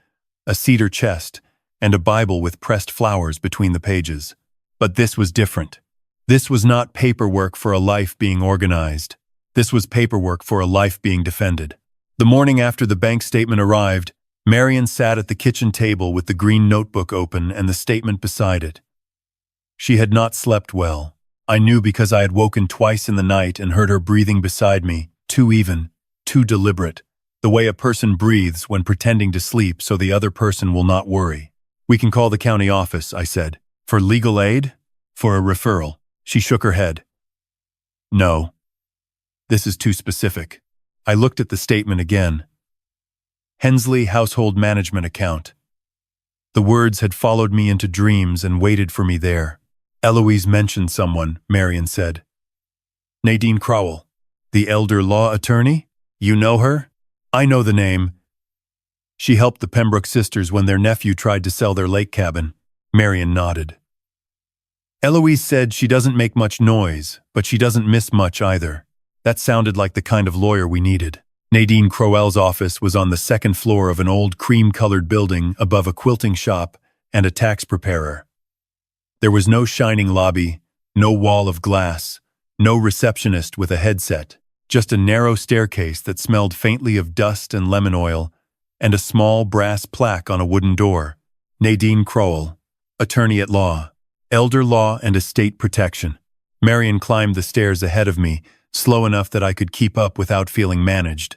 a cedar chest, and a Bible with pressed flowers between the pages. But this was different. This was not paperwork for a life being organized. This was paperwork for a life being defended. The morning after the bank statement arrived, Marian sat at the kitchen table with the green notebook open and the statement beside it. She had not slept well. I knew because I had woken twice in the night and heard her breathing beside me, too even, too deliberate, the way a person breathes when pretending to sleep so the other person will not worry. We can call the county office, I said. For legal aid? For a referral? She shook her head. No. This is too specific. I looked at the statement again. Hensley Household Management Account. The words had followed me into dreams and waited for me there. Eloise mentioned someone, Marian said. Nadine Crowell, the elder law attorney? You know her? I know the name. She helped the Pembroke sisters when their nephew tried to sell their lake cabin. Marian nodded. Eloise said she doesn't make much noise, but she doesn't miss much either. That sounded like the kind of lawyer we needed. Nadine Crowell's office was on the second floor of an old cream-colored building above a quilting shop and a tax preparer. There was no shining lobby, no wall of glass, no receptionist with a headset, just a narrow staircase that smelled faintly of dust and lemon oil, and a small brass plaque on a wooden door. Nadine Crowell, attorney at law, elder law and estate protection. Marian climbed the stairs ahead of me, slow enough that I could keep up without feeling managed.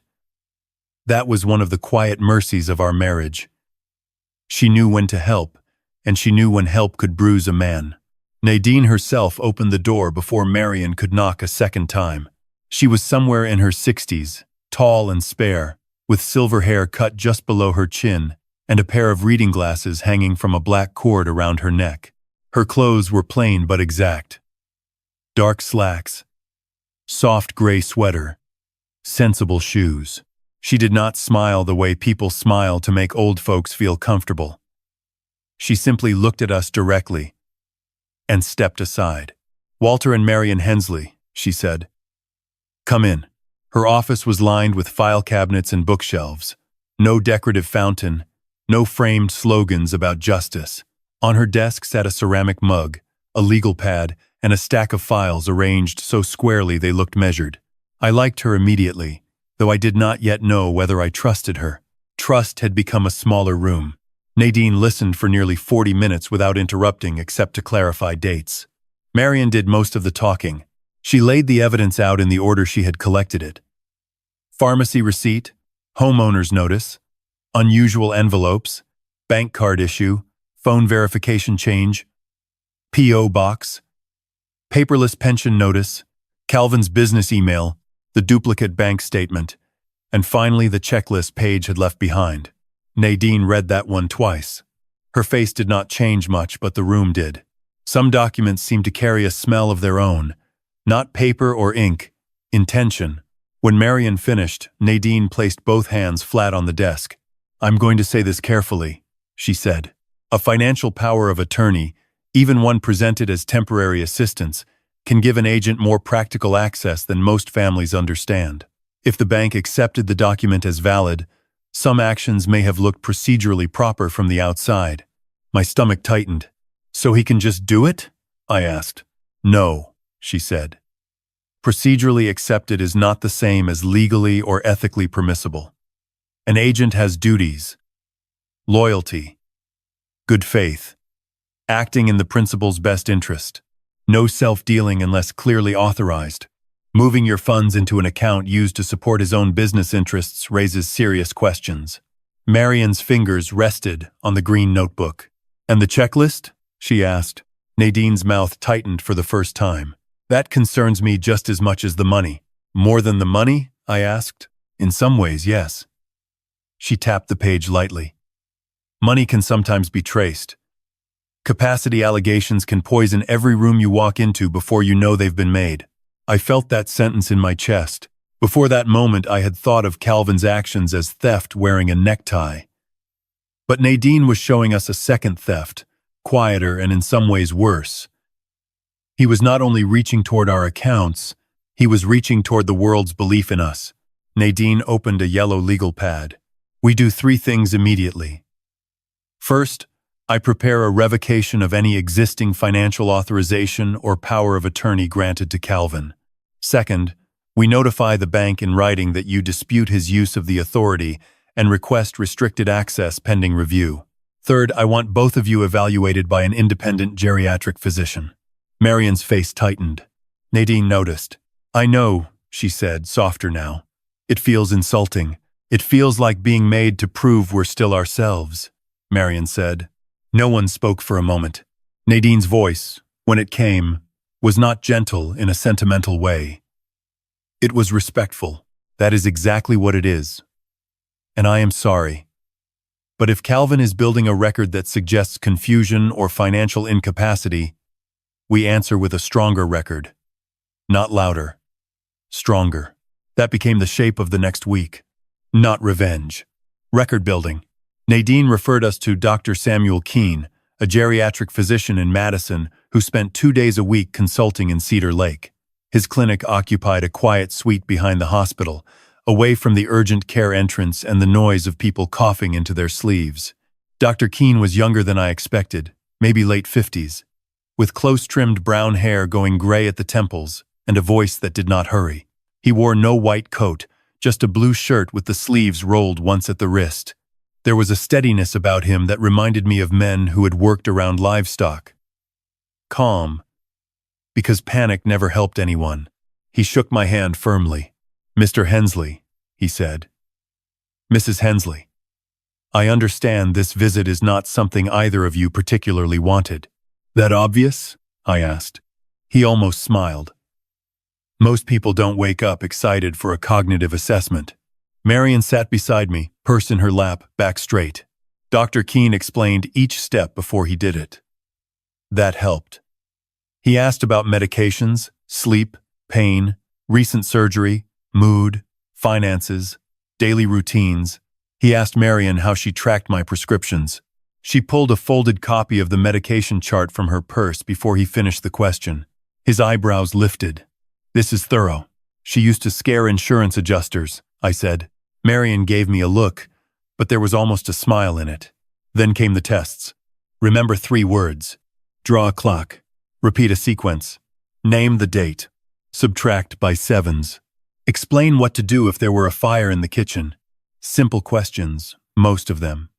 That was one of the quiet mercies of our marriage. She knew when to help, and she knew when help could bruise a man. Nadine herself opened the door before Marian could knock a second time. She was somewhere in her 60s, tall and spare, with silver hair cut just below her chin and a pair of reading glasses hanging from a black cord around her neck. Her clothes were plain but exact. Dark slacks, soft gray sweater, sensible shoes. She did not smile the way people smile to make old folks feel comfortable. She simply looked at us directly and stepped aside. Walter and Marian Hensley, she said. Come in. Her office was lined with file cabinets and bookshelves. No decorative fountain, no framed slogans about justice. On her desk sat a ceramic mug, a legal pad, and a stack of files arranged so squarely they looked measured. I liked her immediately, though I did not yet know whether I trusted her. Trust had become a smaller room. Nadine listened for nearly 40 minutes without interrupting except to clarify dates. Marian did most of the talking. She laid the evidence out in the order she had collected it. Pharmacy receipt, homeowner's notice, unusual envelopes, bank card issue, phone verification change, P.O. box, paperless pension notice, Calvin's business email, the duplicate bank statement, and finally the checklist Paige had left behind. Nadine read that one twice. Her face did not change much, but the room did. Some documents seemed to carry a smell of their own, not paper or ink, intention. When Marian finished, Nadine placed both hands flat on the desk. I'm going to say this carefully, she said. A financial power of attorney, even one presented as temporary assistance, can give an agent more practical access than most families understand. If the bank accepted the document as valid, some actions may have looked procedurally proper from the outside. My stomach tightened. So he can just do it? I asked. No, she said. Procedurally accepted is not the same as legally or ethically permissible. An agent has duties, loyalty, good faith, acting in the principal's best interest, no self-dealing unless clearly authorized. Moving your funds into an account used to support his own business interests raises serious questions. Marian's fingers rested on the green notebook. And the checklist? She asked. Nadine's mouth tightened for the first time. That concerns me just as much as the money. More than the money? I asked. In some ways, yes. She tapped the page lightly. Money can sometimes be traced. Capacity allegations can poison every room you walk into before you know they've been made. I felt that sentence in my chest. Before that moment, I had thought of Calvin's actions as theft wearing a necktie. But Nadine was showing us a second theft, quieter and in some ways worse. He was not only reaching toward our accounts, he was reaching toward the world's belief in us. Nadine opened a yellow legal pad. We do 3 things immediately. First, I prepare a revocation of any existing financial authorization or power of attorney granted to Calvin. Second, we notify the bank in writing that you dispute his use of the authority and request restricted access pending review. Third, I want both of you evaluated by an independent geriatric physician. Marian's face tightened. Nadine noticed. I know, she said, softer now. It feels insulting. It feels like being made to prove we're still ourselves, Marian said. No one spoke for a moment. Nadine's voice, when it came, was not gentle in a sentimental way. It was respectful. That is exactly what it is. And I am sorry. But if Calvin is building a record that suggests confusion or financial incapacity, we answer with a stronger record. Not louder. Stronger. That became the shape of the next week. Not revenge. Record building. Nadine referred us to Dr. Samuel Keene, a geriatric physician in Madison who spent 2 days a week consulting in Cedar Lake. His clinic occupied a quiet suite behind the hospital, away from the urgent care entrance and the noise of people coughing into their sleeves. Dr. Keene was younger than I expected, maybe late 50s, with close-trimmed brown hair going gray at the temples and a voice that did not hurry. He wore no white coat, just a blue shirt with the sleeves rolled once at the wrist. There was a steadiness about him that reminded me of men who had worked around livestock. Calm, because panic never helped anyone. He shook my hand firmly. Mr. Hensley, he said. Mrs. Hensley, I understand this visit is not something either of you particularly wanted. That obvious? I asked. He almost smiled. Most people don't wake up excited for a cognitive assessment. Marian sat beside me, purse in her lap, back straight. Dr. Keene explained each step before he did it. That helped. He asked about medications, sleep, pain, recent surgery, mood, finances, daily routines. He asked Marian how she tracked my prescriptions. She pulled a folded copy of the medication chart from her purse before he finished the question. His eyebrows lifted. This is thorough. She used to scare insurance adjusters, I said. Marian gave me a look, but there was almost a smile in it. Then came the tests. Remember 3 words. Draw a clock. Repeat a sequence. Name the date. Subtract by 7s. Explain what to do if there were a fire in the kitchen. Simple questions, most of them.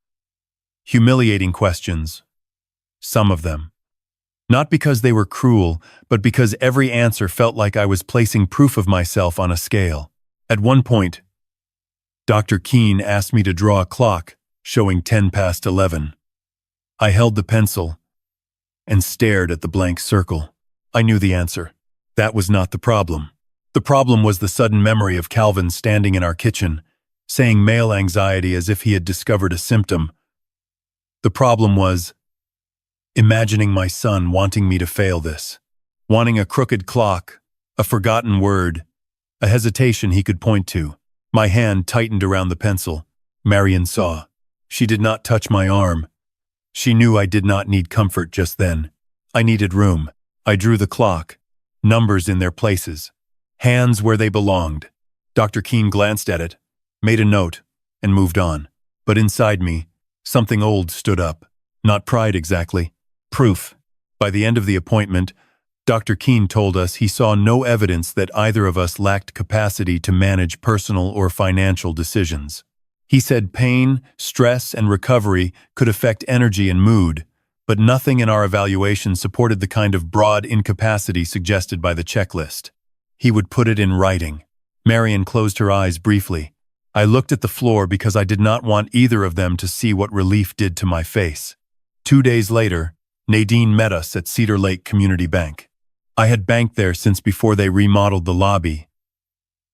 Humiliating questions, some of them. Not because they were cruel, but because every answer felt like I was placing proof of myself on a scale. At one point, Dr. Keene asked me to draw a clock showing 11:10. I held the pencil and stared at the blank circle. I knew the answer. That was not the problem. The problem was the sudden memory of Calvin standing in our kitchen, saying male anxiety as if he had discovered a symptom. The problem was imagining my son wanting me to fail this, wanting a crooked clock, a forgotten word, a hesitation he could point to. My hand tightened around the pencil. Marian saw. She did not touch my arm. She knew I did not need comfort just then. I needed room. I drew the clock, numbers in their places, hands where they belonged. Dr. Keene glanced at it, made a note, and moved on. But inside me, something old stood up. Not pride exactly. Proof. By the end of the appointment, Dr. Keene told us he saw no evidence that either of us lacked capacity to manage personal or financial decisions. He said pain, stress, and recovery could affect energy and mood, but nothing in our evaluation supported the kind of broad incapacity suggested by the checklist. He would put it in writing. Marian closed her eyes briefly. I looked at the floor because I did not want either of them to see what relief did to my face. 2 days later, Nadine met us at Cedar Lake Community Bank. I had banked there since before they remodeled the lobby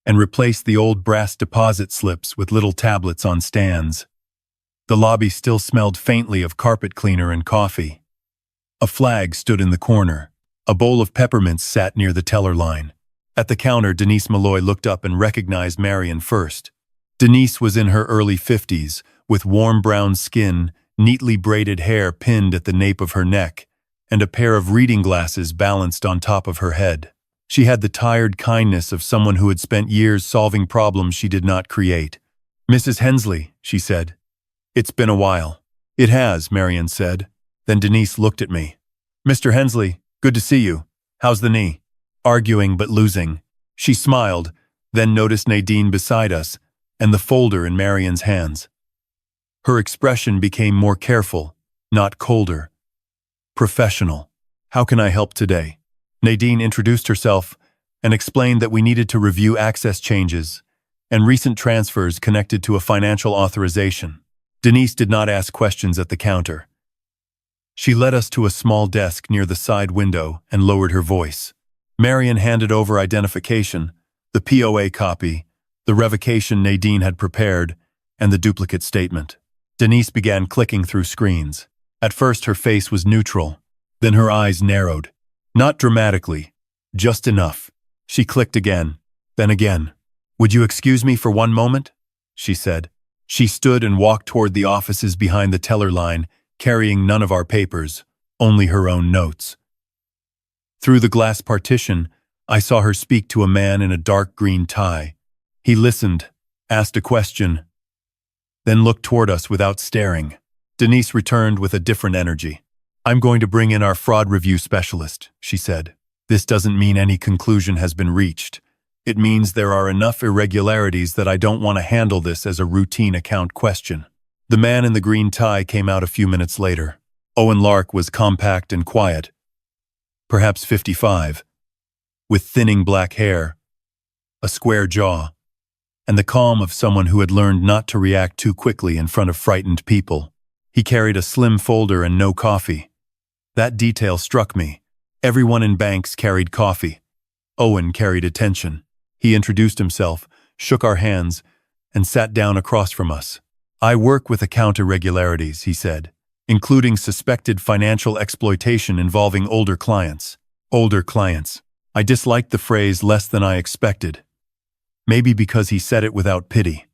and replaced the old brass deposit slips with little tablets on stands. The lobby still smelled faintly of carpet cleaner and coffee. A flag stood in the corner. A bowl of peppermints sat near the teller line. At the counter, Denise Malloy looked up and recognized Marian first. Denise was in her early 50s, with warm brown skin, neatly braided hair pinned at the nape of her neck, and a pair of reading glasses balanced on top of her head. She had the tired kindness of someone who had spent years solving problems she did not create. "Mrs. Hensley," she said. "It's been a while." "It has," Marian said. Then Denise looked at me. "Mr. Hensley, good to see you. How's the knee?" Arguing but losing. She smiled, then noticed Nadine beside us, and the folder in Marian's hands. Her expression became more careful, not colder. "Professional. How can I help today?" Nadine introduced herself and explained that we needed to review access changes and recent transfers connected to a financial authorization. Denise did not ask questions at the counter. She led us to a small desk near the side window and lowered her voice. Marian handed over identification, the POA copy, the revocation Nadine had prepared, and the duplicate statement. Denise began clicking through screens. At first her face was neutral, then her eyes narrowed. Not dramatically, just enough. She clicked again, then again. "Would you excuse me for one moment?" she said. She stood and walked toward the offices behind the teller line, carrying none of our papers, only her own notes. Through the glass partition, I saw her speak to a man in a dark green tie. He listened, asked a question, then looked toward us without staring. Denise returned with a different energy. "I'm going to bring in our fraud review specialist," she said. "This doesn't mean any conclusion has been reached. It means there are enough irregularities that I don't want to handle this as a routine account question." The man in the green tie came out a few minutes later. Owen Lark was compact and quiet, perhaps 55, with thinning black hair, a square jaw, and the calm of someone who had learned not to react too quickly in front of frightened people. He carried a slim folder and no coffee. That detail struck me. Everyone in banks carried coffee. Owen carried attention. He introduced himself, shook our hands, and sat down across from us. "I work with account irregularities," he said, "including suspected financial exploitation involving older clients." Older clients. I disliked the phrase less than I expected. Maybe because he said it without pity.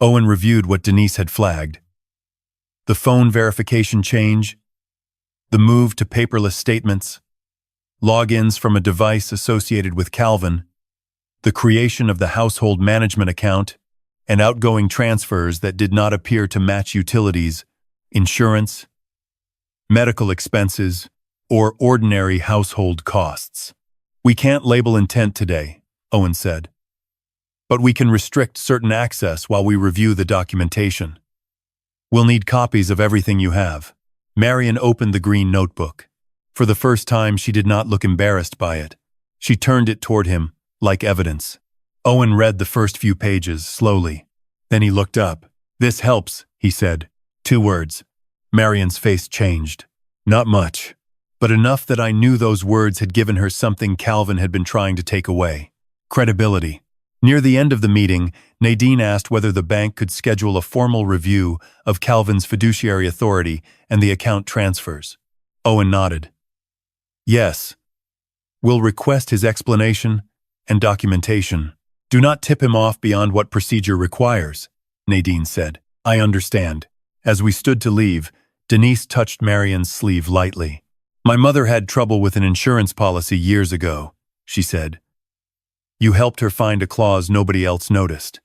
Owen reviewed what Denise had flagged. The phone verification change, the move to paperless statements, logins from a device associated with Calvin, the creation of the household management account, and outgoing transfers that did not appear to match utilities, insurance, medical expenses, or ordinary household costs. "We can't label intent today," Owen said. "But we can restrict certain access while we review the documentation. We'll need copies of everything you have." Marian opened the green notebook. For the first time, she did not look embarrassed by it. She turned it toward him, like evidence. Owen read the first few pages, slowly. Then he looked up. "This helps," he said. 2 words. Marian's face changed. Not much, but enough that I knew those words had given her something Calvin had been trying to take away. Credibility. Near the end of the meeting, Nadine asked whether the bank could schedule a formal review of Calvin's fiduciary authority and the account transfers. Owen nodded. "Yes. We'll request his explanation and documentation. Do not tip him off beyond what procedure requires," Nadine said. "I understand." As we stood to leave, Denise touched Marian's sleeve lightly. "My mother had trouble with an insurance policy years ago," she said. "You helped her find a clause nobody else noticed."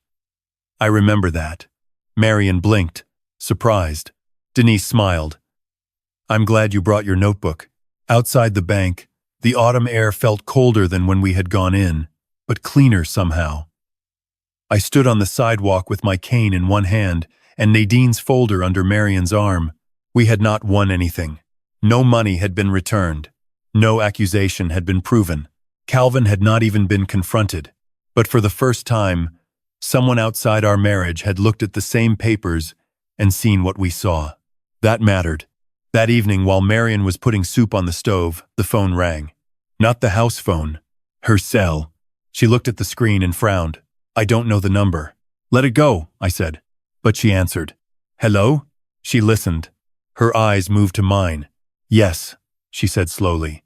"I remember that." Marian blinked, surprised. Denise smiled. "I'm glad you brought your notebook." Outside the bank, the autumn air felt colder than when we had gone in, but cleaner somehow. I stood on the sidewalk with my cane in one hand and Nadine's folder under Marian's arm. We had not won anything. No money had been returned. No accusation had been proven. Calvin had not even been confronted. But for the first time, someone outside our marriage had looked at the same papers and seen what we saw. That mattered. That evening, while Marian was putting soup on the stove, the phone rang. Not the house phone. Her cell. She looked at the screen and frowned. "I don't know the number." "Let it go," I said. But she answered. "Hello?" She listened. Her eyes moved to mine. "Yes." she said slowly.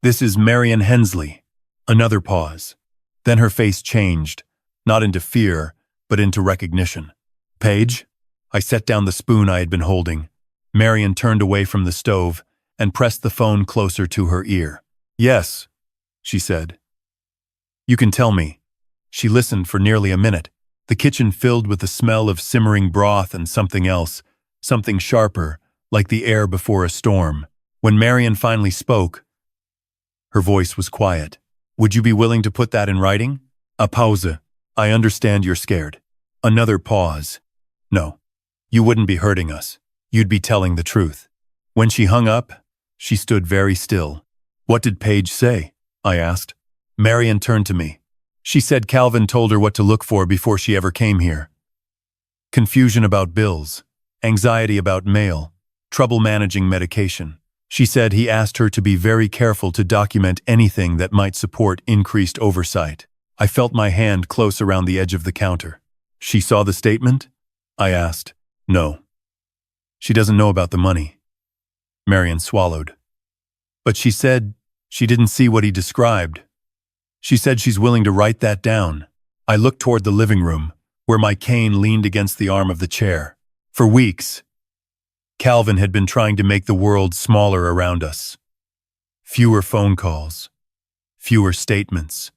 This is Marian Hensley. Another pause. Then her face changed, not into fear, but into recognition. Paige? I set down the spoon I had been holding. Marian turned away from the stove and pressed the phone closer to her ear. Yes, she said. You can tell me. She listened for nearly a minute, the kitchen filled with the smell of simmering broth and something else, something sharper, like the air before a storm. When Marian finally spoke, her voice was quiet. Would you be willing to put that in writing? A pause. I understand you're scared. Another pause. No. You wouldn't be hurting us. You'd be telling the truth. When she hung up, she stood very still. What did Paige say? I asked. Marian turned to me. She said Calvin told her what to look for before she ever came here. Confusion about bills, anxiety about mail, trouble managing medication. She said he asked her to be very careful to document anything that might support increased oversight. I felt my hand close around the edge of the counter. She saw the statement? I asked. No. She doesn't know about the money. Marian swallowed. But she said she didn't see what he described. She said she's willing to write that down. I looked toward the living room, where my cane leaned against the arm of the chair. For weeks, Calvin had been trying to make the world smaller around us. Fewer phone calls, fewer statements,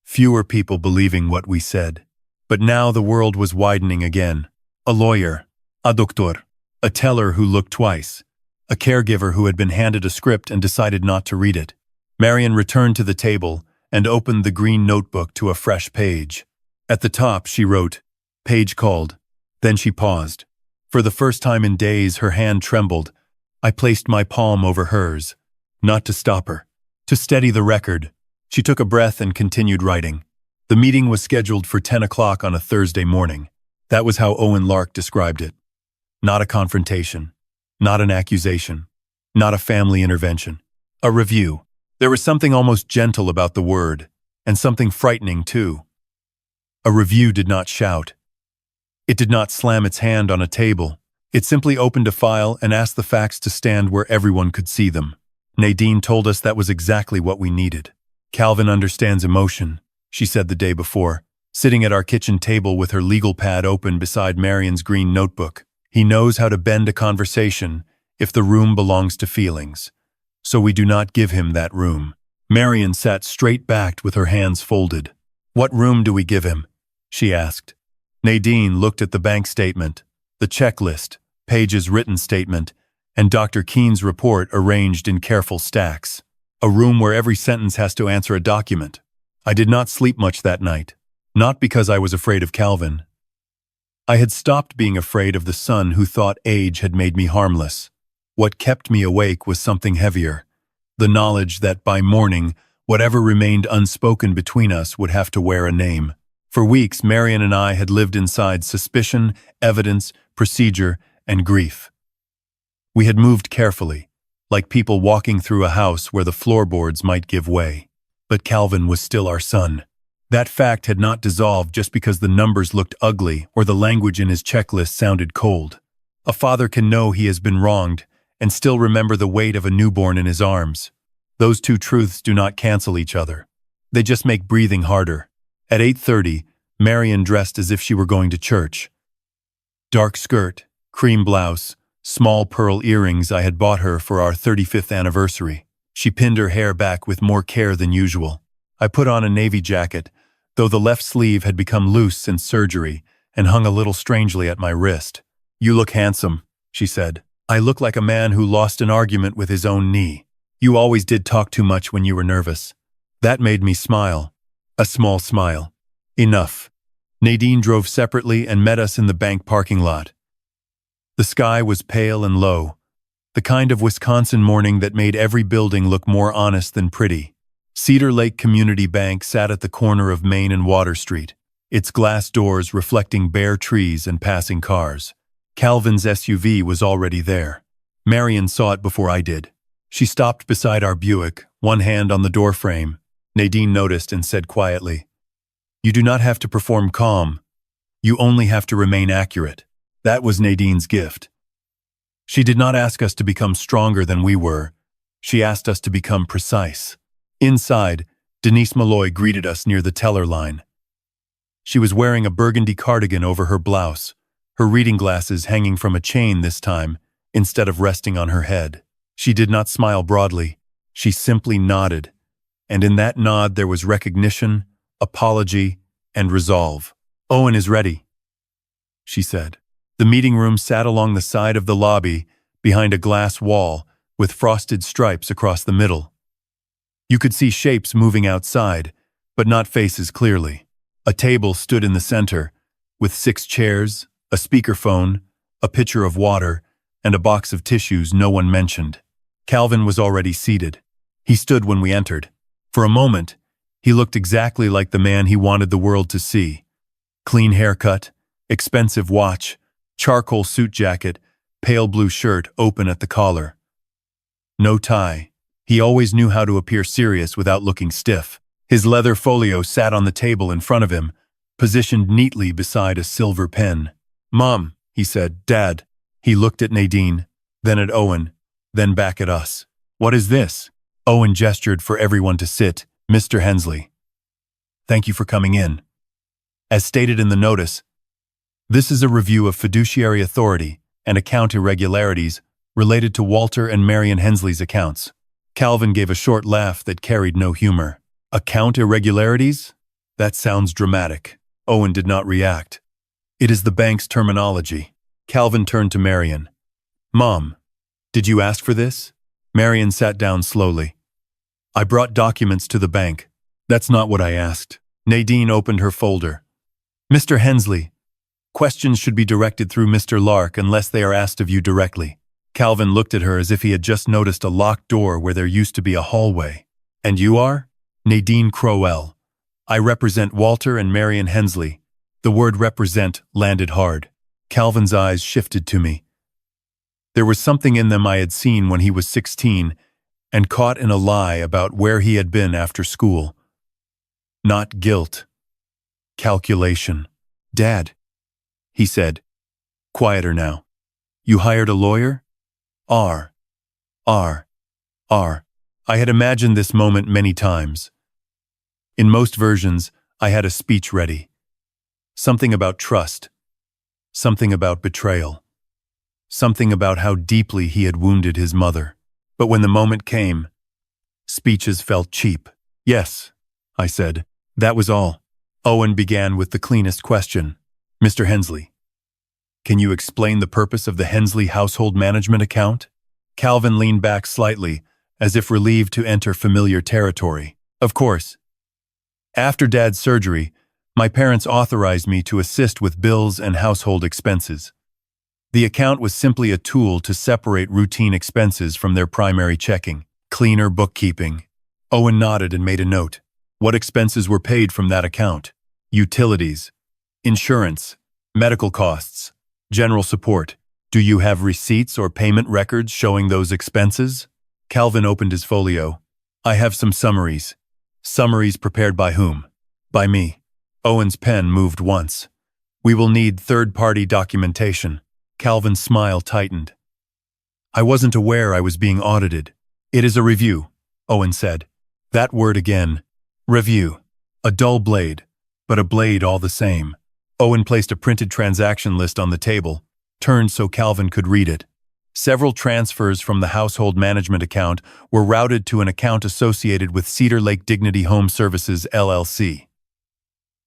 fewer people believing what we said. But now the world was widening again. A lawyer, a doctor, a teller who looked twice, a caregiver who had been handed a script and decided not to read it. Marian returned to the table and opened the green notebook to a fresh page. At the top, she wrote, Paige called. Then she paused. For the first time in days, her hand trembled. I placed my palm over hers, not to stop her, to steady the record. She took a breath and continued writing. The meeting was scheduled for 10 o'clock on a Thursday morning. That was how Owen Lark described it. Not a confrontation, not an accusation, not a family intervention. A review. There was something almost gentle about the word, and something frightening too. A review did not shout. It did not slam its hand on a table. It simply opened a file and asked the facts to stand where everyone could see them. Nadine told us that was exactly what we needed. Calvin understands emotion, she said the day before, sitting at our kitchen table with her legal pad open beside Marian's green notebook. He knows how to bend a conversation if the room belongs to feelings. So we do not give him that room. Marian sat straight-backed with her hands folded. What room do we give him? She asked. Nadine looked at the bank statement, the checklist, Paige's written statement, and Dr. Keene's report arranged in careful stacks. A room where every sentence has to answer a document. I did not sleep much that night, not because I was afraid of Calvin. I had stopped being afraid of the son who thought age had made me harmless. What kept me awake was something heavier, the knowledge that by morning, whatever remained unspoken between us would have to wear a name. For weeks, Marian and I had lived inside suspicion, evidence, procedure, and grief. We had moved carefully, like people walking through a house where the floorboards might give way. But Calvin was still our son. That fact had not dissolved just because the numbers looked ugly or the language in his checklist sounded cold. A father can know he has been wronged and still remember the weight of a newborn in his arms. Those two truths do not cancel each other. They just make breathing harder. At 8:30, Marian dressed as if she were going to church. Dark skirt, cream blouse, small pearl earrings I had bought her for our 35th anniversary. She pinned her hair back with more care than usual. I put on a navy jacket, though the left sleeve had become loose since surgery and hung a little strangely at my wrist. You look handsome, she said. I look like a man who lost an argument with his own knee. You always did talk too much when you were nervous. That made me smile. A small smile. Enough. Nadine drove separately and met us in the bank parking lot. The sky was pale and low, the kind of Wisconsin morning that made every building look more honest than pretty. Cedar Lake Community Bank sat at the corner of Main and Water Street, its glass doors reflecting bare trees and passing cars. Calvin's SUV was already there. Marian saw it before I did. She stopped beside our Buick, one hand on the doorframe. Nadine noticed and said quietly, "You do not have to perform calm. You only have to remain accurate." That was Nadine's gift. She did not ask us to become stronger than we were. She asked us to become precise. Inside, Denise Malloy greeted us near the teller line. She was wearing a burgundy cardigan over her blouse, her reading glasses hanging from a chain this time, instead of resting on her head. She did not smile broadly. She simply nodded, and in that nod there was recognition, apology, and resolve. "Owen is ready," she said. The meeting room sat along the side of the lobby, behind a glass wall, with frosted stripes across the middle. You could see shapes moving outside, but not faces clearly. A table stood in the center, with 6 chairs, a speakerphone, a pitcher of water, and a box of tissues no one mentioned. Calvin was already seated. He stood when we entered. For a moment, he looked exactly like the man he wanted the world to see. Clean haircut, expensive watch, charcoal suit jacket, pale blue shirt open at the collar. No tie. He always knew how to appear serious without looking stiff. His leather folio sat on the table in front of him, positioned neatly beside a silver pen. "Mom," he said. "Dad." He looked at Nadine, then at Owen, then back at us. "What is this?" Owen gestured for everyone to sit. "Mr. Hensley, thank you for coming in. As stated in the notice, this is a review of fiduciary authority and account irregularities related to Walter and Marian Hensley's accounts." Calvin gave a short laugh that carried no humor. "Account irregularities? That sounds dramatic." Owen did not react. "It is the bank's terminology." Calvin turned to Marian. "Mom, did you ask for this?" Marian sat down slowly. "I brought documents to the bank. That's not what I asked." Nadine opened her folder. "Mr. Hensley, questions should be directed through Mr. Lark unless they are asked of you directly." Calvin looked at her as if he had just noticed a locked door where there used to be a hallway. "And you are?" "Nadine Crowell. I represent Walter and Marian Hensley." The word represent landed hard. Calvin's eyes shifted to me. There was something in them I had seen when he was 16 and caught in a lie about where he had been after school. Not guilt. Calculation. "Dad," he said, quieter now. "You hired a lawyer?" R. I had imagined this moment many times. In most versions, I had a speech ready. Something about trust. Something about betrayal. Something about how deeply he had wounded his mother. But when the moment came, speeches felt cheap. "Yes," I said. "That was all." Owen began with the cleanest question. "Mr. Hensley, can you explain the purpose of the Hensley household management account?" Calvin leaned back slightly, as if relieved to enter familiar territory. "Of course. After Dad's surgery, my parents authorized me to assist with bills and household expenses. The account was simply a tool to separate routine expenses from their primary checking, cleaner bookkeeping." Owen nodded and made a note. "What expenses were paid from that account?" "Utilities, insurance, medical costs, general support. Do you have receipts or payment records showing those expenses?" Calvin opened his folio. "I have some summaries." "Summaries prepared by whom?" "By me." Owen's pen moved once. "We will need third-party documentation." Calvin's smile tightened. "I wasn't aware I was being audited." "It is a review," Owen said. That word again. Review. A dull blade, but a blade all the same. Owen placed a printed transaction list on the table, turned so Calvin could read it. Several transfers from the household management account were routed to an account associated with Cedar Lake Dignity Home Services, LLC.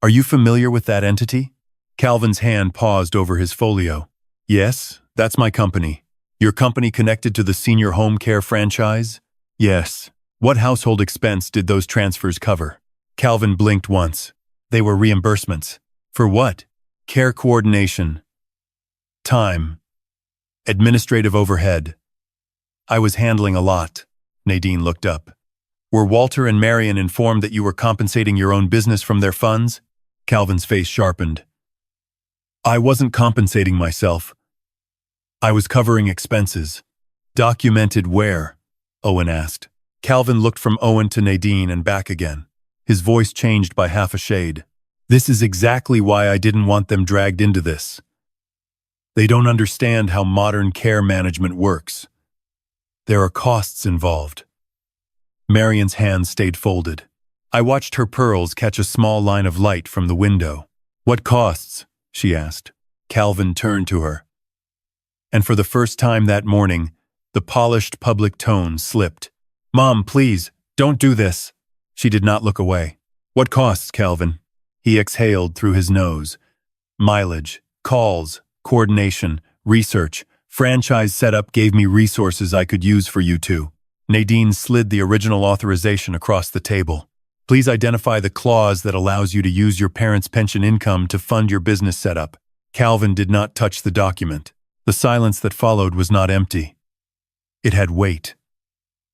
"Are you familiar with that entity?" Calvin's hand paused over his folio. "Yes, that's my company." "Your company connected to the senior home care franchise?" "Yes." "What household expense did those transfers cover?" Calvin blinked once. "They were reimbursements." "For what?" "Care coordination. Time. Administrative overhead." "I was handling a lot." Nadine looked up. "Were Walter and Marian informed that you were compensating your own business from their funds?" Calvin's face sharpened. "I wasn't compensating myself. I was covering expenses." "Documented where?" Owen asked. Calvin looked from Owen to Nadine and back again. His voice changed by half a shade. "This is exactly why I didn't want them dragged into this. They don't understand how modern care management works. There are costs involved. Marian's hands stayed folded. I watched her pearls catch a small line of light from the window. What costs? She asked. Calvin turned to her. And for the first time that morning, the polished public tone slipped. Mom, please, don't do this. She did not look away. What costs, Calvin? He exhaled through his nose. Mileage, calls, coordination, research, franchise setup gave me resources I could use for you two. Nadine slid the original authorization across the table. Please identify the clause that allows you to use your parents' pension income to fund your business setup. Calvin did not touch the document. The silence that followed was not empty. It had weight.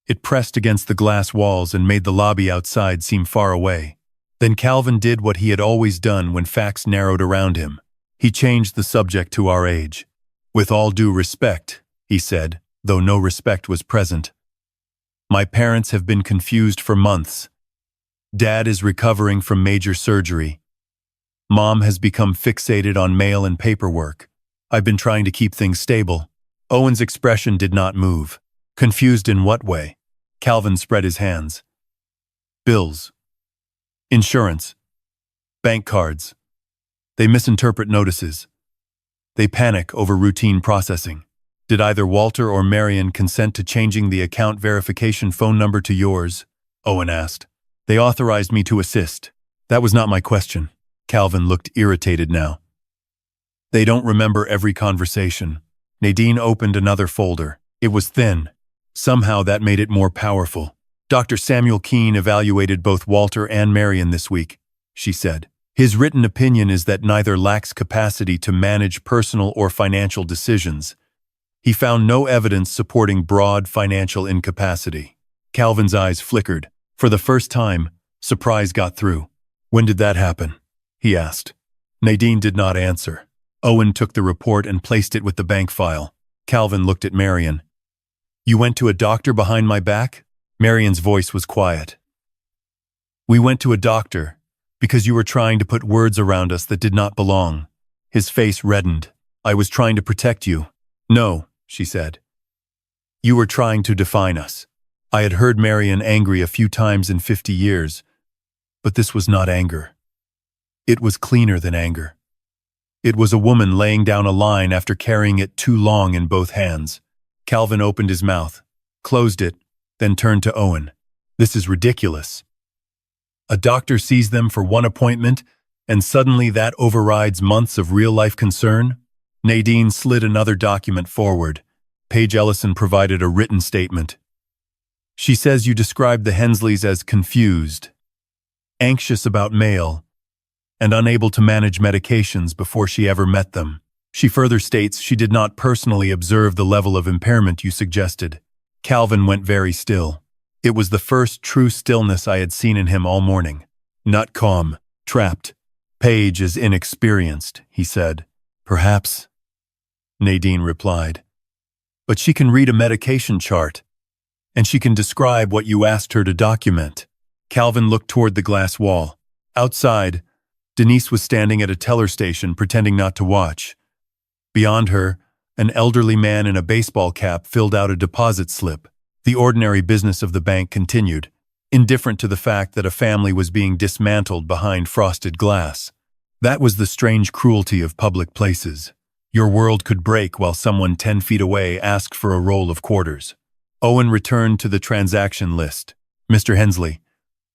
It pressed against the glass walls and made the lobby outside seem far away. Then Calvin did what he had always done when facts narrowed around him. He changed the subject to our age. With all due respect, he said, though no respect was present. My parents have been confused for months. Dad is recovering from major surgery. Mom has become fixated on mail and paperwork. I've been trying to keep things stable. Owen's expression did not move. Confused in what way? Calvin spread his hands. Bills. Insurance. Bank cards. They misinterpret notices. They panic over routine processing. Did either Walter or Marian consent to changing the account verification phone number to yours? Owen asked. They authorized me to assist. That was not my question. Calvin looked irritated now. They don't remember every conversation. Nadine opened another folder. It was thin. Somehow that made it more powerful. Dr. Samuel Keene evaluated both Walter and Marian this week, she said. His written opinion is that neither lacks capacity to manage personal or financial decisions. He found no evidence supporting broad financial incapacity. Calvin's eyes flickered. For the first time, surprise got through. When did that happen? He asked. Nadine did not answer. Owen took the report and placed it with the bank file. Calvin looked at Marian. You went to a doctor behind my back? Marian's voice was quiet. We went to a doctor because you were trying to put words around us that did not belong. His face reddened. I was trying to protect you. No, she said. You were trying to define us. I had heard Marian angry a few times in 50 years, but this was not anger. It was cleaner than anger. It was a woman laying down a line after carrying it too long in both hands. Calvin opened his mouth, closed it, then turned to Owen. This is ridiculous. A doctor sees them for one appointment, and suddenly that overrides months of real-life concern? Nadine slid another document forward. Paige Ellison provided a written statement. She says you described the Hensleys as confused, anxious about mail, and unable to manage medications before she ever met them. She further states she did not personally observe the level of impairment you suggested. Calvin went very still. It was the first true stillness I had seen in him all morning. Not calm, trapped. Paige is inexperienced, he said. Perhaps, Nadine replied. But she can read a medication chart, and she can describe what you asked her to document. Calvin looked toward the glass wall. Outside, Denise was standing at a teller station pretending not to watch. Beyond her, an elderly man in a baseball cap filled out a deposit slip. The ordinary business of the bank continued, indifferent to the fact that a family was being dismantled behind frosted glass. That was the strange cruelty of public places. Your world could break while someone 10 feet away asked for a roll of quarters. Owen returned to the transaction list. Mr. Hensley,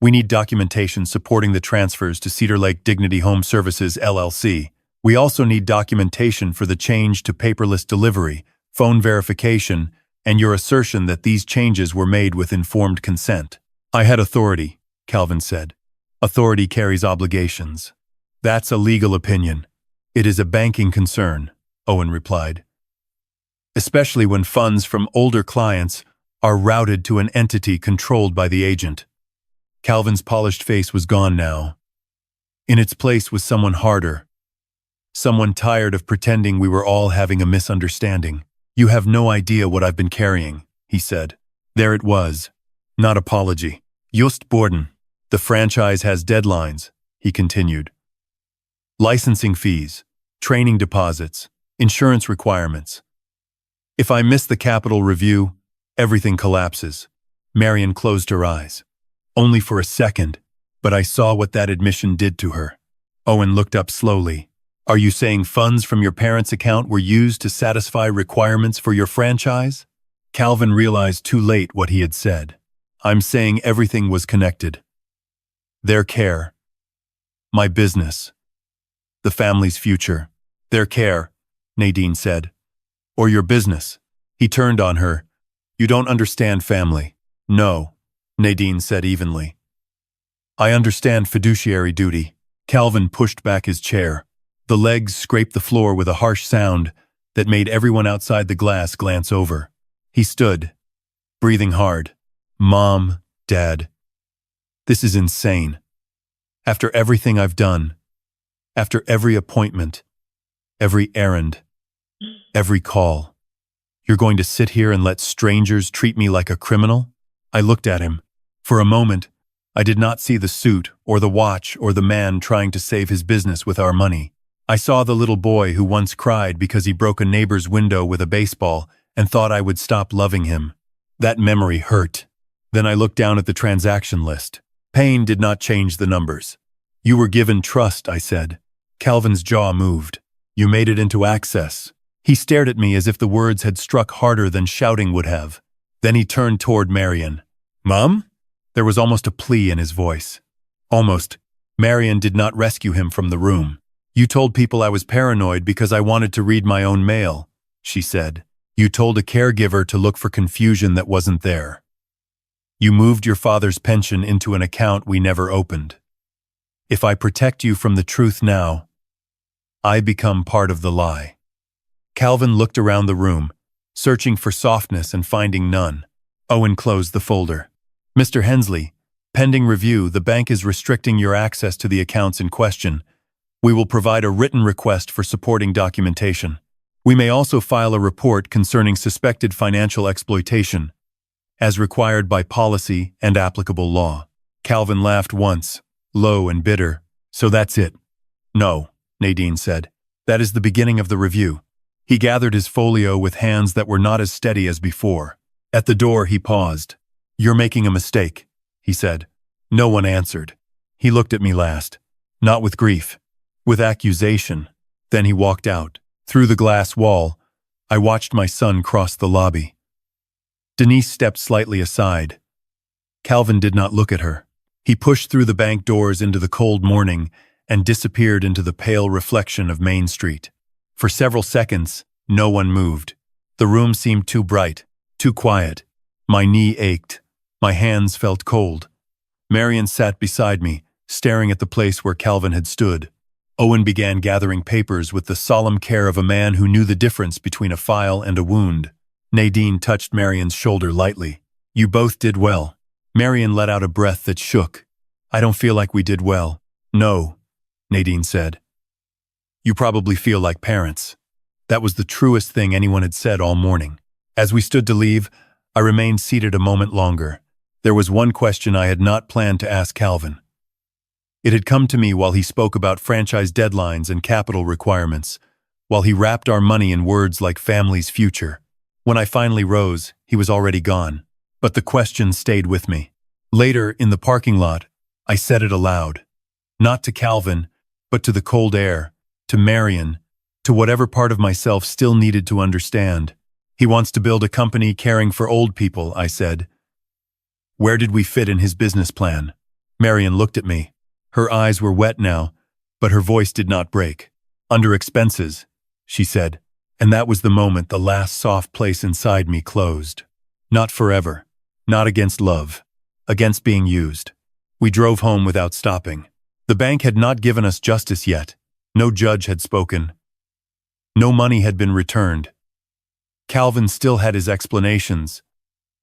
we need documentation supporting the transfers to Cedar Lake Dignity Home Services, LLC. We also need documentation for the change to paperless delivery, phone verification, and your assertion that these changes were made with informed consent. I had authority, Calvin said. Authority carries obligations. That's a legal opinion. It is a banking concern, Owen replied. Especially when funds from older clients are routed to an entity controlled by the agent. Calvin's polished face was gone now. In its place was someone harder. Someone tired of pretending we were all having a misunderstanding. You have no idea what I've been carrying, he said. There it was. Not apology. Just Borden. The franchise has deadlines, he continued. Licensing fees, training deposits, insurance requirements. If I miss the capital review, Everything collapses. Marian closed her eyes. Only for a second, but I saw what that admission did to her. Owen looked up slowly. Are you saying funds from your parents' account were used to satisfy requirements for your franchise? Calvin realized too late what he had said. I'm saying everything was connected. Their care. My business. The family's future. Their care, Nadine said. Or your business. He turned on her. You don't understand family. No, Nadine said evenly. I understand fiduciary duty. Calvin pushed back his chair. The legs scraped the floor with a harsh sound that made everyone outside the glass glance over. He stood, breathing hard. Mom, Dad. This is insane. After everything I've done, after every appointment, every errand, every call, you're going to sit here and let strangers treat me like a criminal? I looked at him. For a moment, I did not see the suit or the watch or the man trying to save his business with our money. I saw the little boy who once cried because he broke a neighbor's window with a baseball and thought I would stop loving him. That memory hurt. Then I looked down at the transaction list. Pain did not change the numbers. You were given trust, I said. Calvin's jaw moved. You made it into access. He stared at me as if the words had struck harder than shouting would have. Then he turned toward Marian. Mom? There was almost a plea in his voice. Almost. Marian did not rescue him from the room. You told people I was paranoid because I wanted to read my own mail, she said. You told a caregiver to look for confusion that wasn't there. You moved your father's pension into an account we never opened. If I protect you from the truth now, I become part of the lie. Calvin looked around the room, searching for softness and finding none. Owen closed the folder. Mr. Hensley, pending review, the bank is restricting your access to the accounts in question. We will provide a written request for supporting documentation. We may also file a report concerning suspected financial exploitation, as required by policy and applicable law. Calvin laughed once, low and bitter. So that's it? No, Nadine said. That is the beginning of the review. He gathered his folio with hands that were not as steady as before. At the door, he paused. You're making a mistake, he said. No one answered. He looked at me last. Not with grief. With accusation. Then he walked out. Through the glass wall, I watched my son cross the lobby. Denise stepped slightly aside. Calvin did not look at her. He pushed through the bank doors into the cold morning and disappeared into the pale reflection of Main Street. For several seconds, no one moved. The room seemed too bright, too quiet. My knee ached. My hands felt cold. Marian sat beside me, staring at the place where Calvin had stood. Owen began gathering papers with the solemn care of a man who knew the difference between a file and a wound. Nadine touched Marian's shoulder lightly. You both did well. Marian let out a breath that shook. I don't feel like we did well. No, Nadine said. You probably feel like parents. That was the truest thing anyone had said all morning. As we stood to leave, I remained seated a moment longer. There was one question I had not planned to ask Calvin. It had come to me while he spoke about franchise deadlines and capital requirements, while he wrapped our money in words like family's future. When I finally rose, he was already gone. But the question stayed with me. Later, in the parking lot, I said it aloud. Not to Calvin, but to the cold air, to Marian, to whatever part of myself still needed to understand. He wants to build a company caring for old people, I said. Where did we fit in his business plan? Marian looked at me. Her eyes were wet now, but her voice did not break. Under expenses, she said, and that was the moment the last soft place inside me closed. Not forever. Not against love. Against being used. We drove home without stopping. The bank had not given us justice yet. No judge had spoken. No money had been returned. Calvin still had his explanations,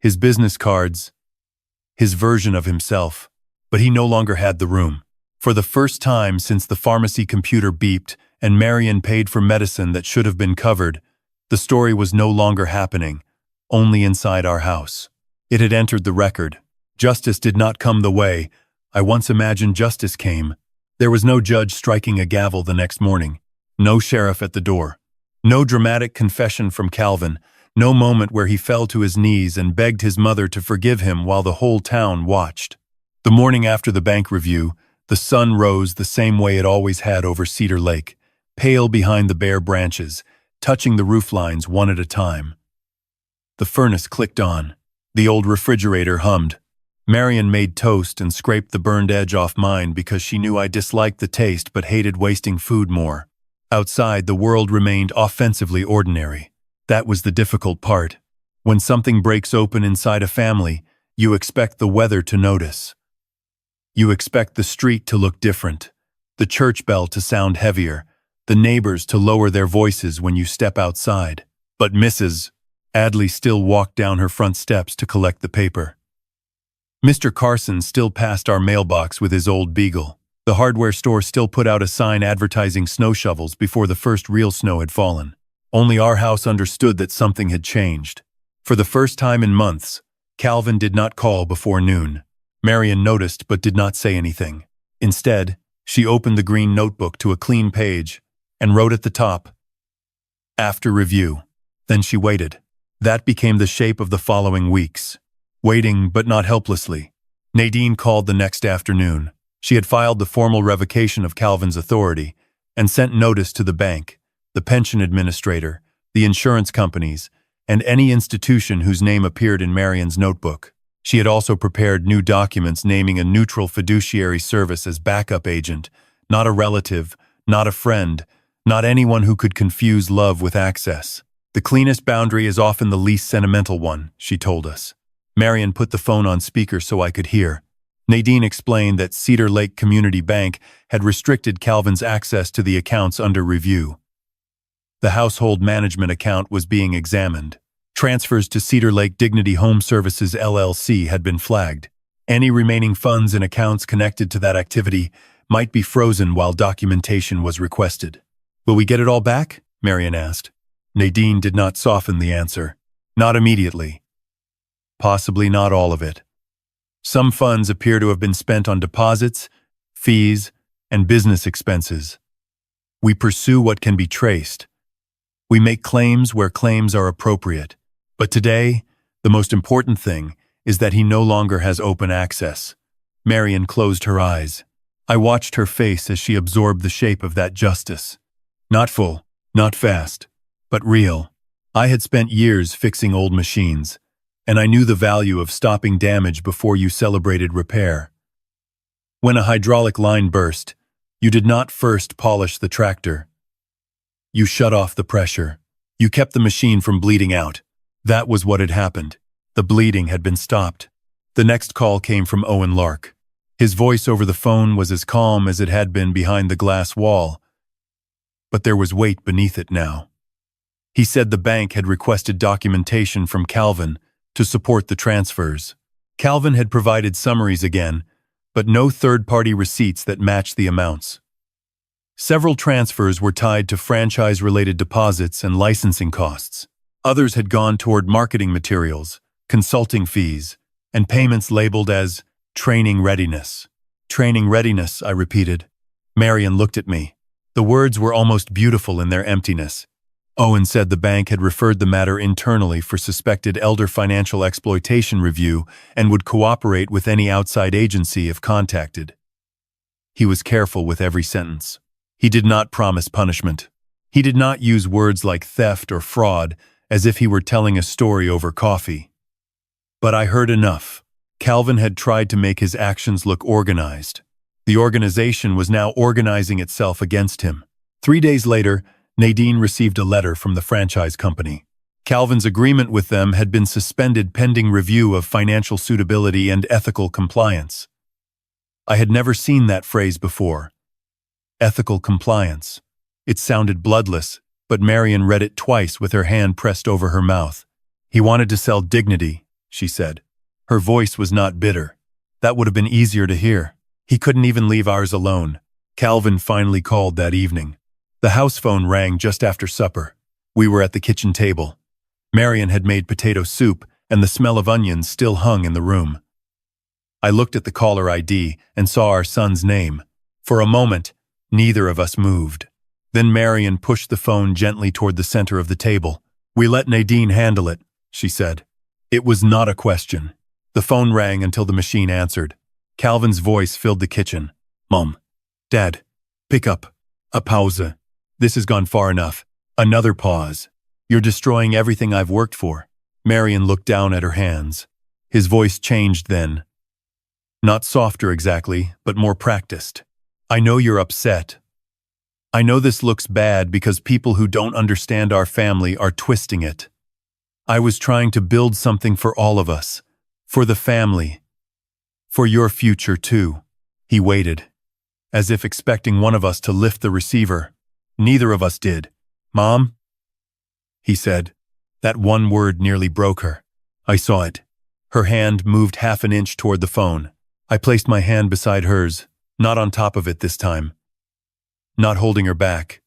his business cards, his version of himself, but he no longer had the room. For the first time since the pharmacy computer beeped and Marian paid for medicine that should have been covered, the story was no longer happening, only inside our house. It had entered the record. Justice did not come the way I once imagined justice came. There was no judge striking a gavel the next morning, no sheriff at the door, no dramatic confession from Calvin, No moment where he fell to his knees and begged his mother to forgive him while the whole town watched. The morning after the bank review, the sun rose the same way it always had over Cedar Lake, pale behind the bare branches, touching the roof lines one at a time. The furnace clicked on. The old refrigerator hummed. Marian made toast and scraped the burned edge off mine because she knew I disliked the taste but hated wasting food more. Outside, the world remained offensively ordinary. That was the difficult part. When something breaks open inside a family, you expect the weather to notice. You expect the street to look different, the church bell to sound heavier, the neighbors to lower their voices when you step outside. But Mrs. Adley still walked down her front steps to collect the paper. Mr. Carson still passed our mailbox with his old beagle. The hardware store still put out a sign advertising snow shovels before the first real snow had fallen. Only our house understood that something had changed. For the first time in months, Calvin did not call before noon. Marian noticed but did not say anything. Instead, she opened the green notebook to a clean page and wrote at the top, "After review." Then she waited. That became the shape of the following weeks. Waiting, but not helplessly. Nadine called the next afternoon. She had filed the formal revocation of Calvin's authority and sent notice to the bank, the pension administrator, the insurance companies, and any institution whose name appeared in Marian's notebook. She had also prepared new documents naming a neutral fiduciary service as backup agent, not a relative, not a friend, not anyone who could confuse love with access. The cleanest boundary is often the least sentimental one, she told us. Marian put the phone on speaker so I could hear. Nadine explained that Cedar Lake Community Bank had restricted Calvin's access to the accounts under review. The household management account was being examined. Transfers to Cedar Lake Dignity Home Services LLC had been flagged. Any remaining funds and accounts connected to that activity might be frozen while documentation was requested. "Will we get it all back?" Marian asked. Nadine did not soften the answer. "Not immediately. Possibly not all of it. Some funds appear to have been spent on deposits, fees, and business expenses. We pursue what can be traced. We make claims where claims are appropriate. But today, the most important thing is that he no longer has open access." Marian closed her eyes. I watched her face as she absorbed the shape of that justice. Not full, not fast, but real. I had spent years fixing old machines, and I knew the value of stopping damage before you celebrated repair. When a hydraulic line burst, you did not first polish the tractor. You shut off the pressure. You kept the machine from bleeding out. That was what had happened. The bleeding had been stopped. The next call came from Owen Lark. His voice over the phone was as calm as it had been behind the glass wall, but there was weight beneath it now. He said the bank had requested documentation from Calvin to support the transfers. Calvin had provided summaries again, but no third-party receipts that matched the amounts. Several transfers were tied to franchise-related deposits and licensing costs. Others had gone toward marketing materials, consulting fees, and payments labeled as training readiness. Training readiness, I repeated. Marian looked at me. The words were almost beautiful in their emptiness. Owen said the bank had referred the matter internally for suspected elder financial exploitation review and would cooperate with any outside agency if contacted. He was careful with every sentence. He did not promise punishment. He did not use words like theft or fraud as if he were telling a story over coffee. But I heard enough. Calvin had tried to make his actions look organized. The organization was now organizing itself against him. 3 days later, Nadine received a letter from the franchise company. Calvin's agreement with them had been suspended pending review of financial suitability and ethical compliance. I had never seen that phrase before. Ethical compliance. It sounded bloodless, but Marian read it twice with her hand pressed over her mouth. "He wanted to sell dignity," she said. Her voice was not bitter. That would have been easier to hear. He couldn't even leave ours alone. Calvin finally called that evening. The house phone rang just after supper. We were at the kitchen table. Marian had made potato soup, and the smell of onions still hung in the room. I looked at the caller ID and saw our son's name. For a moment, neither of us moved. Then Marian pushed the phone gently toward the center of the table. We let Nadine handle it, she said. It was not a question. The phone rang until the machine answered. Calvin's voice filled the kitchen. Mom. Dad. Pick up. A pause. This has gone far enough. Another pause. You're destroying everything I've worked for. Marian looked down at her hands. His voice changed then. Not softer exactly, but more practiced. I know you're upset. I know this looks bad because people who don't understand our family are twisting it. I was trying to build something for all of us. For the family. For your future too. He waited, as if expecting one of us to lift the receiver. Neither of us did. Mom? He said. That one word nearly broke her. I saw it. Her hand moved half an inch toward the phone. I placed my hand beside hers, not on top of it this time. Not holding her back.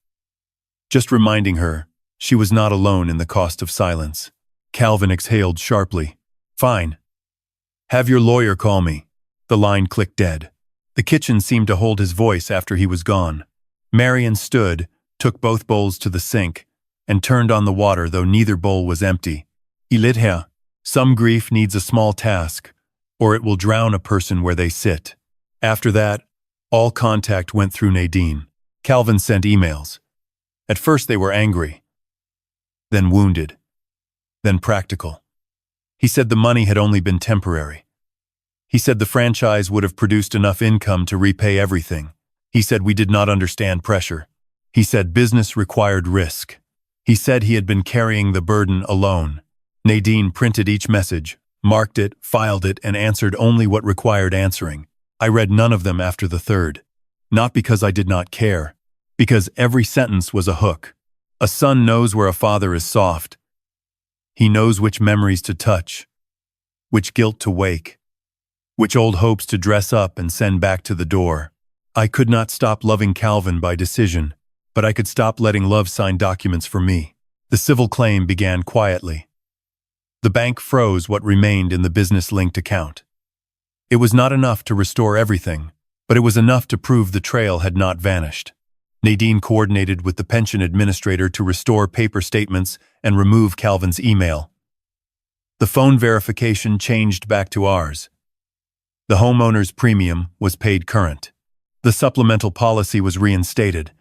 Just reminding her she was not alone in the cost of silence. Calvin exhaled sharply. Fine. Have your lawyer call me. The line clicked dead. The kitchen seemed to hold his voice after he was gone. Marian stood, took both bowls to the sink, and turned on the water though neither bowl was empty. Ilitha. Some grief needs a small task, or it will drown a person where they sit. After that, all contact went through Nadine. Calvin sent emails. At first they were angry, then wounded, then practical. He said the money had only been temporary. He said the franchise would have produced enough income to repay everything. He said we did not understand pressure. He said business required risk. He said he had been carrying the burden alone. Nadine printed each message, marked it, filed it, and answered only what required answering. I read none of them after the third. Not because I did not care, because every sentence was a hook. A son knows where a father is soft. He knows which memories to touch, which guilt to wake, which old hopes to dress up and send back to the door. I could not stop loving Calvin by decision, but I could stop letting love sign documents for me. The civil claim began quietly. The bank froze what remained in the business-linked account. It was not enough to restore everything, but it was enough to prove the trail had not vanished. Nadine coordinated with the pension administrator to restore paper statements and remove Calvin's email. The phone verification changed back to ours. The homeowner's premium was paid current. The supplemental policy was reinstated,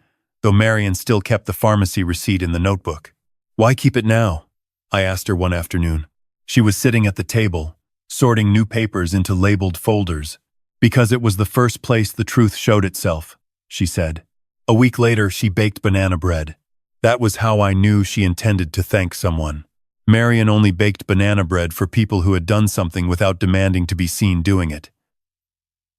though Marian still kept the pharmacy receipt in the notebook. Why keep it now? I asked her one afternoon. She was sitting at the table, sorting new papers into labeled folders. Because it was the first place the truth showed itself, she said. A week later, she baked banana bread. That was how I knew she intended to thank someone. Marian only baked banana bread for people who had done something without demanding to be seen doing it.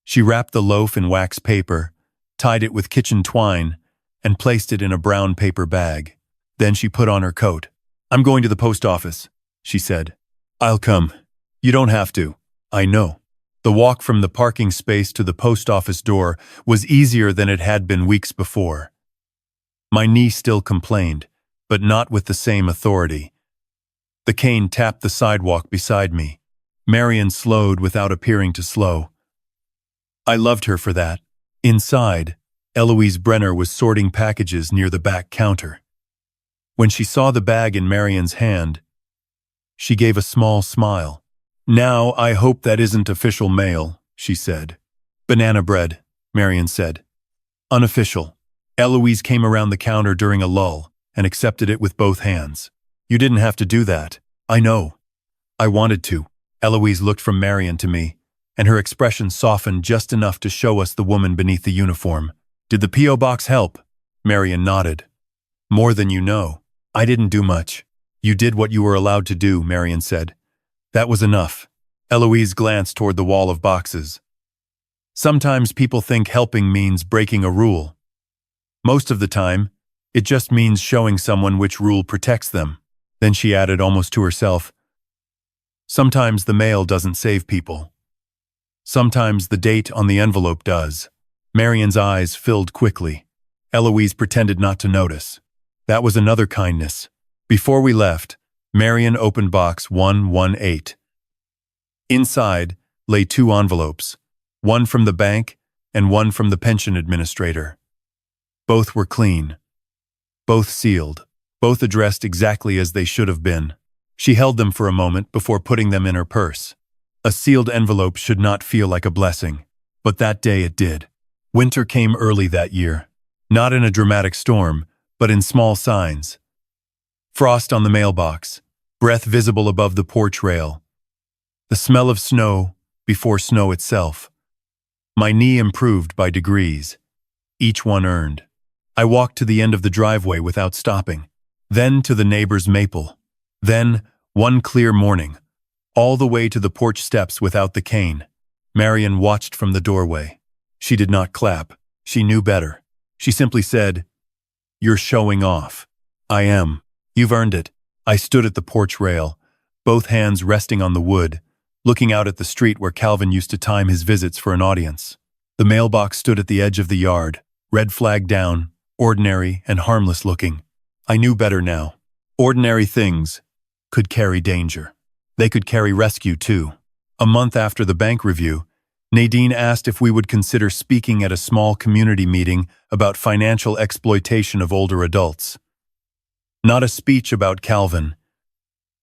She wrapped the loaf in wax paper, tied it with kitchen twine, and placed it in a brown paper bag. Then she put on her coat. I'm going to the post office, she said. I'll come. You don't have to. I know. The walk from the parking space to the post office door was easier than it had been weeks before. My knee still complained, but not with the same authority. The cane tapped the sidewalk beside me. Marian slowed without appearing to slow. I loved her for that. Inside, Eloise Brenner was sorting packages near the back counter. When she saw the bag in Marian's hand, she gave a small smile. Now, I hope that isn't official mail, she said. Banana bread, Marian said. Unofficial. Eloise came around the counter during a lull and accepted it with both hands. You didn't have to do that. I know. I wanted to. Eloise looked from Marian to me, and her expression softened just enough to show us the woman beneath the uniform. Did the P.O. box help? Marian nodded. More than you know. I didn't do much. You did what you were allowed to do, Marian said. That was enough. Eloise glanced toward the wall of boxes. Sometimes people think helping means breaking a rule. Most of the time, it just means showing someone which rule protects them. Then she added almost to herself, sometimes the mail doesn't save people. Sometimes the date on the envelope does. Marian's eyes filled quickly. Eloise pretended not to notice. That was another kindness. Before we left, Marian opened box 118. Inside lay 2 envelopes, one from the bank and one from the pension administrator. Both were clean. Both sealed. both addressed exactly as they should have been. She held them for a moment before putting them in her purse. A sealed envelope should not feel like a blessing, but that day it did. Winter came early that year, not in a dramatic storm, but in small signs. Frost on the mailbox, breath visible above the porch rail, the smell of snow before snow itself. My knee improved by degrees, each one earned. I walked to the end of the driveway without stopping, then to the neighbor's maple, then, one clear morning, all the way to the porch steps without the cane. Marian watched from the doorway. She did not clap. She knew better. She simply said, "You're showing off." "I am. You've earned it." I stood at the porch rail, both hands resting on the wood, looking out at the street where Calvin used to time his visits for an audience. The mailbox stood at the edge of the yard, red flag down, ordinary and harmless looking. I knew better now. Ordinary things could carry danger. They could carry rescue too. A month after the bank review, Nadine asked if we would consider speaking at a small community meeting about financial exploitation of older adults. Not a speech about Calvin,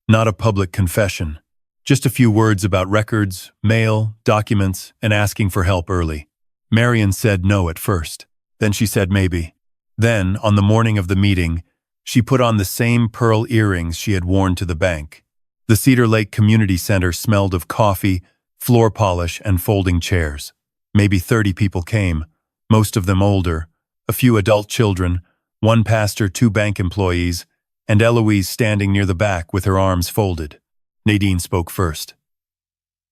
not a public confession, just a few words about records, mail, documents, and asking for help early. Marian said no at first. Then she said maybe. Then, on the morning of the meeting, she put on the same pearl earrings she had worn to the bank. The Cedar Lake Community Center smelled of coffee, floor polish, and folding chairs. Maybe 30 people came, most of them older, a few adult children, one pastor, 2 bank employees, and Eloise standing near the back with her arms folded. Nadine spoke first.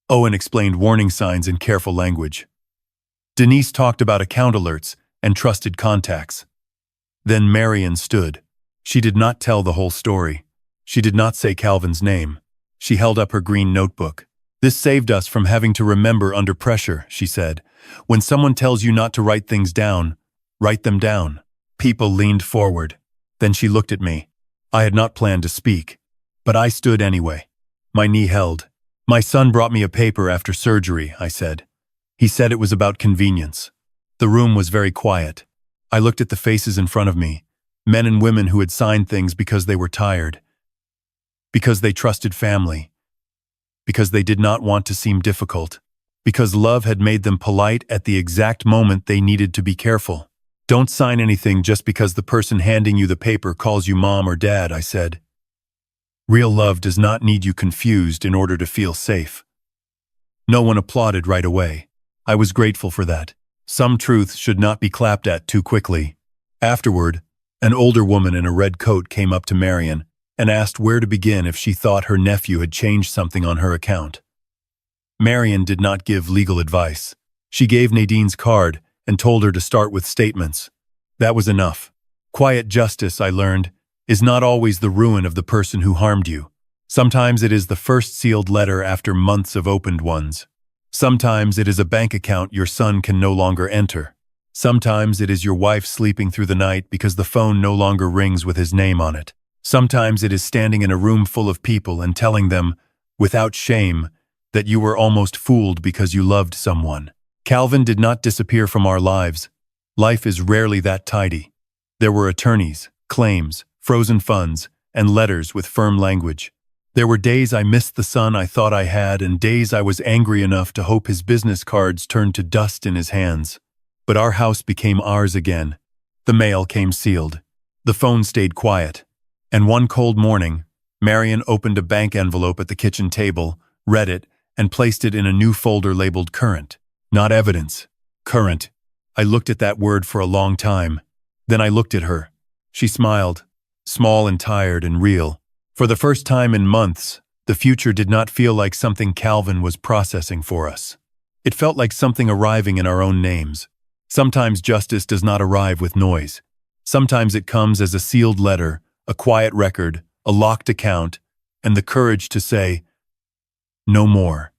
Owen explained warning signs in careful language. Denise talked about account alerts and trusted contacts. Then Marian stood. She did not tell the whole story. She did not say Calvin's name. She held up her green notebook. "This saved us from having to remember under pressure," she said. "When someone tells you not to write things down, write them down." People leaned forward. Then she looked at me. I had not planned to speak, but I stood anyway. My knee held. "My son brought me a paper after surgery," I said. "He said it was about convenience." The room was very quiet. I looked at the faces in front of me, men and women who had signed things because they were tired, because they trusted family, because they did not want to seem difficult, because love had made them polite at the exact moment they needed to be careful. "Don't sign anything just because the person handing you the paper calls you mom or dad," I said. "Real love does not need you confused in order to feel safe." No one applauded right away. I was grateful for that. Some truths should not be clapped at too quickly. Afterward, an older woman in a red coat came up to Marian and asked where to begin if she thought her nephew had changed something on her account. Marian did not give legal advice. She gave Nadine's card and told her to start with statements. That was enough. Quiet justice, I learned, is not always the ruin of the person who harmed you. Sometimes it is the first sealed letter after months of opened ones. Sometimes it is a bank account your son can no longer enter. Sometimes it is your wife sleeping through the night because the phone no longer rings with his name on it. Sometimes it is standing in a room full of people and telling them, without shame, that you were almost fooled because you loved someone. Calvin did not disappear from our lives. Life is rarely that tidy. There were attorneys, claims, frozen funds, and letters with firm language. There were days I missed the son I thought I had, and days I was angry enough to hope his business cards turned to dust in his hands. But our house became ours again. The mail came sealed. The phone stayed quiet. And one cold morning, Marian opened a bank envelope at the kitchen table, read it, and placed it in a new folder labeled Current. Not evidence. Current. I looked at that word for a long time. Then I looked at her. She smiled, small and tired and real. For the first time in months, the future did not feel like something Calvin was processing for us. It felt like something arriving in our own names. Sometimes justice does not arrive with noise. Sometimes it comes as a sealed letter, a quiet record, a locked account, and the courage to say, "No more."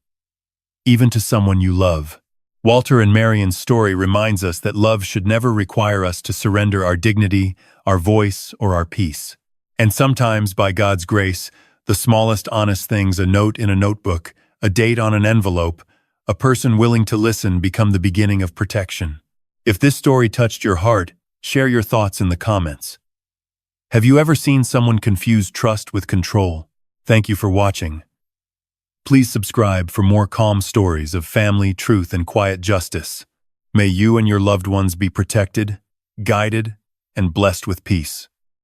Even to someone you love. Walter and Marian's story reminds us that love should never require us to surrender our dignity, our voice, or our peace. And sometimes, by God's grace, the smallest honest things, a note in a notebook, a date on an envelope, a person willing to listen, become the beginning of protection. If this story touched your heart, share your thoughts in the comments. Have you ever seen someone confuse trust with control? Thank you for watching. Please subscribe for more calm stories of family, truth, and quiet justice. May you and your loved ones be protected, guided, and blessed with peace.